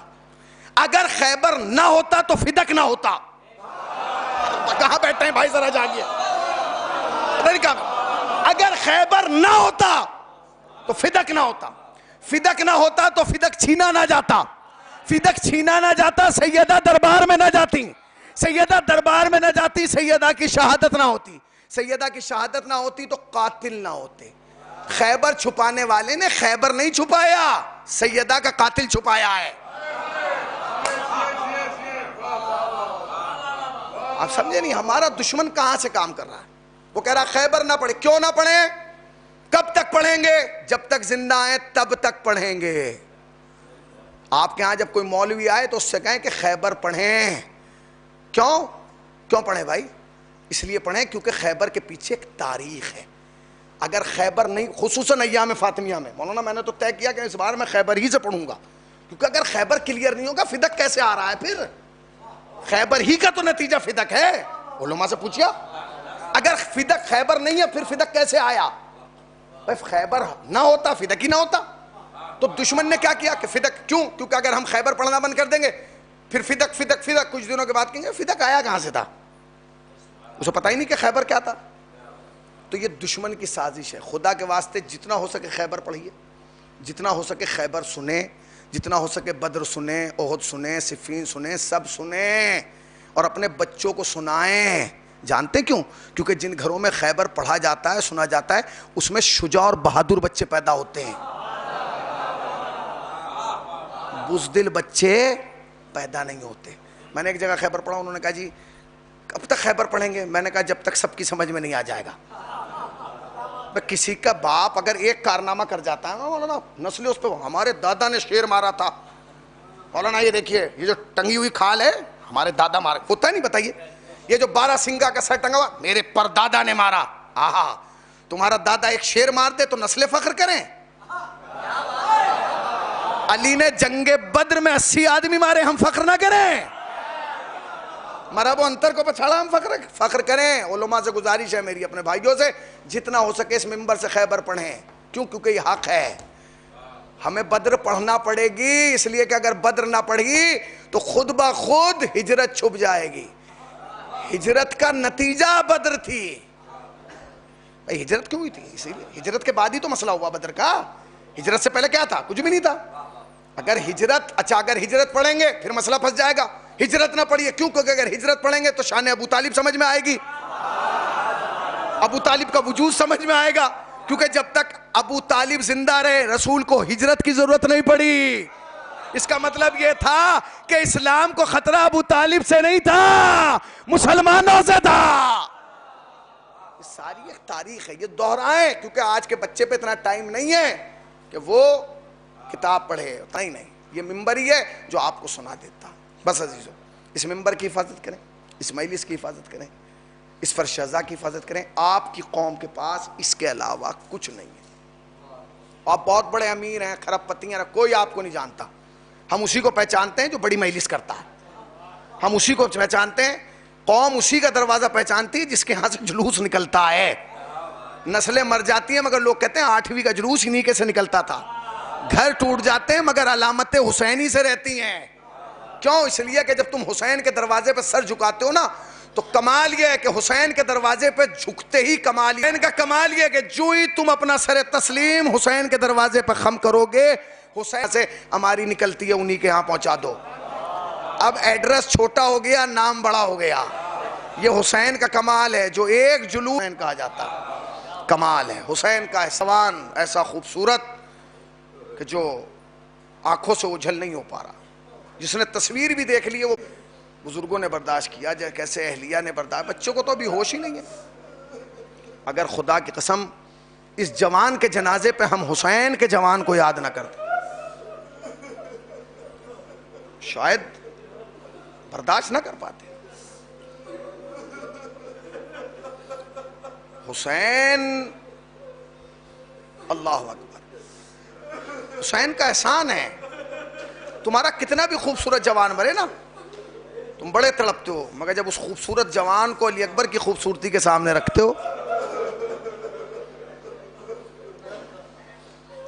اگر خیبر نہ ہوتا تو فدق نہ ہوتا. کہاں بیٹھے ہیں بھائی ذرا جاگیے. اگر خیبر نہ ہوتا تو فدق نہ ہوتا. فدق نہ ہوتا تو فدق چھینا نہ جاتا. فدق چھینا نہ جاتا سیدہ دربار میں نہ جاتی. سیدہ دربار میں نہ جاتی, سیدہ کی شہادت نہ ہوتی. سیدہ کی شہادت نہ ہوتی تو قاتل نہ ہوتے. خیبر چھپانے والے نے خیبر نہیں چھپایا, سیدہ کا قاتل چھپایا ہے. آپ سمجھے نہیں ہمارا دشمن کہاں سے کام کر رہا ہے. وہ کہہ رہا خیبر نہ پڑھے. کیوں نہ پڑھیں؟ کب تک پڑھیں گے؟ جب تک زندہ ہیں تب تک پڑھیں گے. آپ کے ہاں جب کوئی مولوی آئے تو اس سے کہیں کہ خیبر پڑھیں. کیوں؟ کیوں پڑھیں بھائی؟ اس لیے پڑھیں کیونکہ خیبر کے پیچھے ایک تاریخ ہے. اگر خیبر نہیں, خصوصاً ایام فاطمیہ میں, مولانا میں نے تو طے کیا کہ اس بار میں خیبر ہی سے پڑھوں گا, کیونکہ اگر خیبر کلیئر نہیں ہوگا فدق کیسے آ رہا ہے. پھر خیبر ہی کا تو نتیجہ فدق ہے. علماء سے پوچھیا اگر فدق خیبر نہیں ہے پھر فدق کیسے آیا. خیبر نہ ہوتا فدق ہی نہ ہوتا. تو دشمن نے کیا کیا کہ فدق. کیوں؟ کیونکہ اگر ہم خیبر پڑھنا بند کر دیں گے پھر فدق فدق فدق, کچھ دنوں کے بعد کہیں گے فدق آیا کہاں سے تھا, اسے پتہ ہی نہیں کہ خیبر کیا تھا. تو یہ دشمن کی سازش ہے. خدا کے واسطے جتنا ہو سکے خیبر پڑھیے, جتنا ہو سکے خیبر سنیں, جتنا ہو سکے بدر سنیں, احد سنیں, صفین سنیں, سب سنیں اور اپنے بچوں کو سنائیں. جانتے کیوں؟ کیونکہ جن گھروں میں خیبر پڑھا جاتا ہے, سنا جاتا ہے, اس میں شجاع اور بہادر بچے پیدا ہوتے ہیں, بزدل بچے پیدا نہیں ہوتے. میں نے ایک جگہ خیبر پڑھا, انہوں نے کہا جی کب تک خیبر پڑھیں گے؟ میں نے کہا جب تک سب کی سمجھ میں نہیں آ جائے گا. کسی کا باپ اگر ایک کارنامہ کر جاتا ہے نا مولانا, نسل اس پہ, ہمارے دادا نے شیر مارا تھا مولانا, یہ دیکھیے یہ جو ٹنگی ہوئی کھال ہے ہمارے دادا مارا, ہوتا ہے نہیں بتائیے. یہ جو 12 سنگا کا سر ٹنگا ہوا میرے پر دادا نے مارا. آہا, تمہارا دادا ایک شیر مار دے تو نسل فخر کریں. علی نے جنگ بدر میں 80 آدمی مارے, ہم فخر نہ کریں. مرحبا انتر کو پچھاڑا, ہم فخر کریں. علماء سے گزارش ہے میری, اپنے بھائیوں سے, جتنا ہو سکے اس ممبر سے خیبر پڑھیں. کیوں؟ کیونکہ یہ حق ہے. ہمیں بدر پڑھنا پڑے گی, اس لیے کہ اگر بدر نہ پڑھی تو خود بخود ہجرت چھپ جائے گی. ہجرت کا نتیجہ بدر تھی. ہجرت کیوں ہوئی تھی؟ اسی لیے ہجرت کے بعد ہی تو مسئلہ ہوا بدر کا. ہجرت سے پہلے کیا تھا؟ کچھ بھی نہیں تھا. اگر ہجرت, اچھا اگر ہجرت پڑھیں گے پھر مسئلہ پھنس جائے گا. ہجرت نہ پڑھیے. کیوں؟ کیونکہ اگر ہجرت پڑھیں گے تو شان ابو طالب سمجھ میں آئے گی, ابو طالب کا وجود سمجھ میں آئے گا. کیونکہ جب تک ابو طالب زندہ رہے رسول کو ہجرت کی ضرورت نہیں پڑی. اس کا مطلب یہ تھا کہ اسلام کو خطرہ ابو طالب سے نہیں تھا, مسلمانوں سے تھا. یہ ساری ایک تاریخ ہے, یہ دہرائیں, کیونکہ آج کے بچے پہ اتنا ٹائم نہیں ہے کہ وہ کتاب پڑھے. اتنا ہی نہیں, یہ ممبر ہی ہے جو آپ کو سنا دیتا. بس عزیزو, اس ممبر کی حفاظت کریں, اس مجلس کی حفاظت کریں, اس فرشزہ کی حفاظت کریں. آپ کی قوم کے پاس اس کے علاوہ کچھ نہیں ہے. آپ بہت بڑے امیر ہیں, کھرب پتی ہیں, کوئی آپ کو نہیں جانتا. ہم اسی کو پہچانتے ہیں جو بڑی مجلس کرتا ہے. ہم اسی کو پہچانتے ہیں. قوم اسی کا دروازہ پہچانتی ہے جس کے ہاں سے جلوس نکلتا ہے. نسلیں مر جاتی ہیں مگر لوگ کہتے ہیں 8ویں کا جلوس انہی کے سے نکلتا تھا. گھر ٹوٹ جاتے ہیں مگر علامت حسینی سے رہتی ہیں. کیوں؟ اس لیے کہ جب تم حسین کے دروازے پہ سر جھکاتے ہو نا تو کمال یہ ہے کہ حسین کے دروازے پہ جھکتے ہی کمال, ان کا کمال یہ ہے کہ جو ہی تم اپنا سر تسلیم حسین کے دروازے پہ خم کرو گے, حسین سے ہماری نکلتی ہے انہی کے ہاں پہنچا دو. اب ایڈریس چھوٹا ہو گیا, نام بڑا ہو گیا. یہ حسین کا کمال ہے جو ایک جلوس حسین کہا جاتا ہے. کمال ہے حسین کا احسان ایسا خوبصورت کہ جو آنکھوں سے اوجھل نہیں ہو پا رہا. جس نے تصویر بھی دیکھ لی ہے وہ بزرگوں نے برداشت کیا, جیسے کیسے اہلیہ نے برداشت. بچوں کو تو ابھی ہوش ہی نہیں ہے. اگر خدا کی قسم اس جوان کے جنازے پہ ہم حسین کے جوان کو یاد نہ کرتے، شاید برداشت نہ کر پاتے۔ حسین، اللہ اکبر، حسین کا احسان ہے۔ تمہارا کتنا بھی خوبصورت جوان مرے نا، تم بڑے تڑپتے ہو، مگر جب اس خوبصورت جوان کو علی اکبر کی خوبصورتی کے سامنے رکھتے ہو،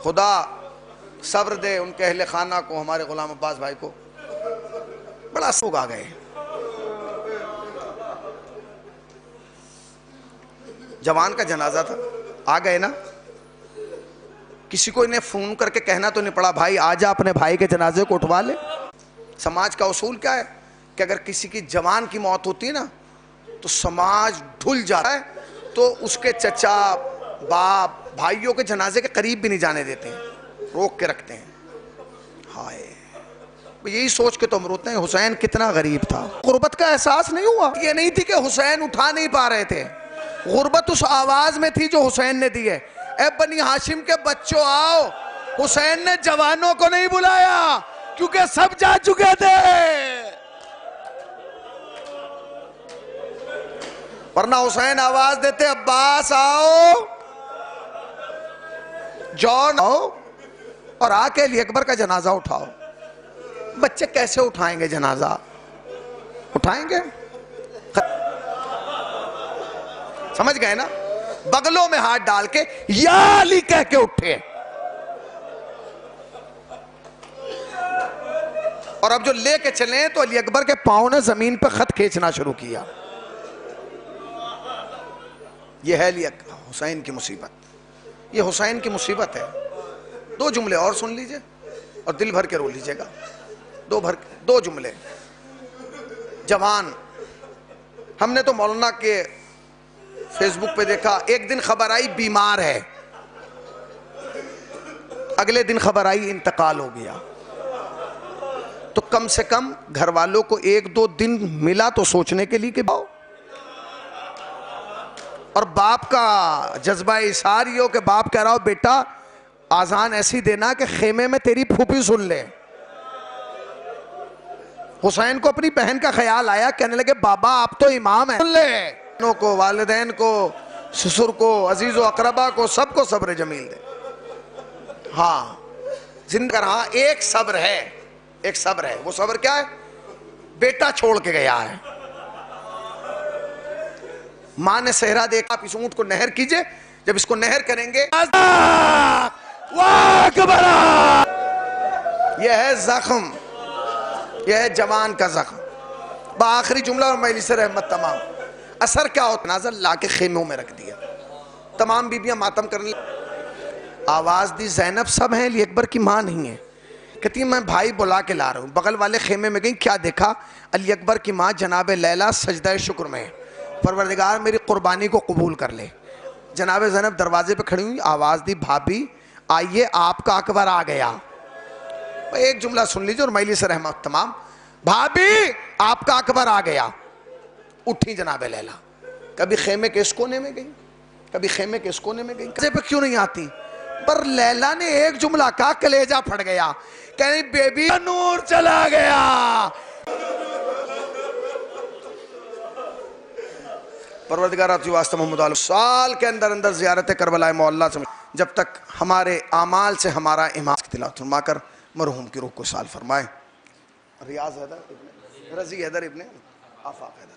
خدا صبر دے ان کے اہل خانہ کو، ہمارے غلام عباس بھائی کو، بڑا سوگ آ گئے۔ جوان کا جنازہ تھا، آ گئے نا، کسی کو انہیں فون کر کے کہنا تو نہیں پڑا بھائی آ جا اپنے بھائی کے جنازے کو اٹھوا لے۔ سماج کا اصول کیا ہے کہ اگر کسی کی جوان کی موت ہوتی ہے نا تو سماج ڈھل جاتا ہے، تو اس کے چچا، باپ، بھائیوں کے جنازے کے قریب بھی نہیں جانے دیتے ہیں، روک کے رکھتے ہیں۔ ہائے، یہی سوچ کے تو ہم روتے ہیں حسین کتنا غریب تھا۔ غربت کا احساس نہیں ہوا؟ یہ نہیں تھی کہ حسین اٹھا نہیں پا رہے تھے، غربت اس آواز میں تھی جو حسین نے دی ہے، اے بنی ہاشم کے بچوں آؤ۔ حسین نے جوانوں کو نہیں بلایا کیونکہ سب جا چکے تھے، ورنہ حسین آواز دیتے عباس آؤ، جان آؤ، اور آ کے علی اکبر کا جنازہ اٹھاؤ۔ بچے کیسے اٹھائیں گے جنازہ؟ اٹھائیں گے؟ سمجھ گئے نا؟ بغلوں میں ہاتھ ڈال کے یا علی کہہ کے اٹھے، اور اب جو لے کے چلیں تو علی اکبر کے پاؤں نے زمین پہ خط کھینچنا شروع کیا۔ یہ ہے علی اکبر، حسین کی مصیبت، یہ حسین کی مصیبت ہے۔ دو جملے اور سن لیجئے اور دل بھر کے رو لیجئے گا، دو جملے۔ جوان، ہم نے تو مولانا کے فیس بک پہ دیکھا، ایک دن خبر آئی بیمار ہے، اگلے دن خبر آئی انتقال ہو گیا، تو کم سے کم گھر والوں کو ایک دو دن ملا تو سوچنے کے لیے کہ باؤ، اور باپ کا جذبہ اظہار یہ ہو کہ باپ کہہ رہا ہو بیٹا آذان ایسی دینا کہ خیمے میں تیری پھوپھی سن لے۔ حسین کو اپنی بہن کا خیال آیا، کہنے لگے بابا آپ تو امام ہیں، سن لے کو، والدین کو، سسر کو، عزیز و اقربا کو، سب کو صبر جمیل دے۔ ہاں زندہ رہا، ایک صبر ہے، ایک صبر ہے، وہ صبر کیا ہے؟ بیٹا چھوڑ کے گیا ہے، ماں نے صحرا دیکھا، آپ اس اونٹ کو نہر کیجئے، جب اس کو نہر کریں گے یہ ہے زخم، یہ ہے جوان کا زخم۔ بآخری جملہ اور مجلس رحمت تمام، اثر کیا ہوتا؟ نازل لا کے خیموں میں رکھ دیا، تمام بیبیاں ماتم کرنے، آواز دی زینب سب ہیں، علی اکبر کی ماں نہیں ہے، کہتی ہے میں بھائی بلا کے لا رہا ہوں۔ بغل والے خیمے میں گئیں، کیا دیکھا؟ علی اکبر کی ماں جناب لیلہ سجدہ شکر میں، پروردگار میری قربانی کو قبول کر لے۔ جناب زینب دروازے پہ کھڑی ہوئی، آواز دی بھابی آئیے آپ کا اکبر آ گیا۔ ایک جملہ سن لیجئے اور مجلس رحمت تمام، بھابی آپ کا اکبر آ گیا۔ اٹھی جناب لیلہ، کبھی خیمے کے اس کونے میں گئی، کبھی خیمے کے اس کونے میں گئی، کسے پہ کیوں نہیں آتی؟ پر لیلہ نے ایک جملہ کہا، کلیجہ پھٹ گیا، کہنی بیبی نور چلا گیا۔ پروردگار آپ جو واسطہ محمد علیہ سال کے اندر اندر زیارت کربلا مولا سے، جب تک ہمارے اعمال سے ہمارا امام کی تلاوت فرما کر مرحوم کی روح کو سال فرمائے۔ ریاض حیدر ابن رضی حیدر ابن آفاق حیدر۔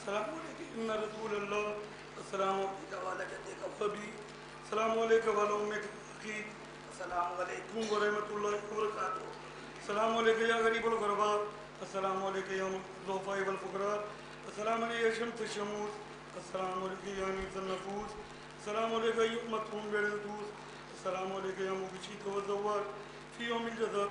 السلام علیکم رسول اللہ، السلام علیکم والا جدے کا فبی، السلام علیکم والا امہ کی، السلام علیکم ورحمۃ اللہ وبرکاتہ، السلام علیکم یا غریب الغرباء، السلام علیکم یا ضعفاء والفقراء، السلام علیکم یا شمس الشموس، السلام علیکم یا انیس النفوس، السلام علیکم یا امتهم بالعدوس، السلام علیکم یا مبشیک والزواج فی یوم الجزاء.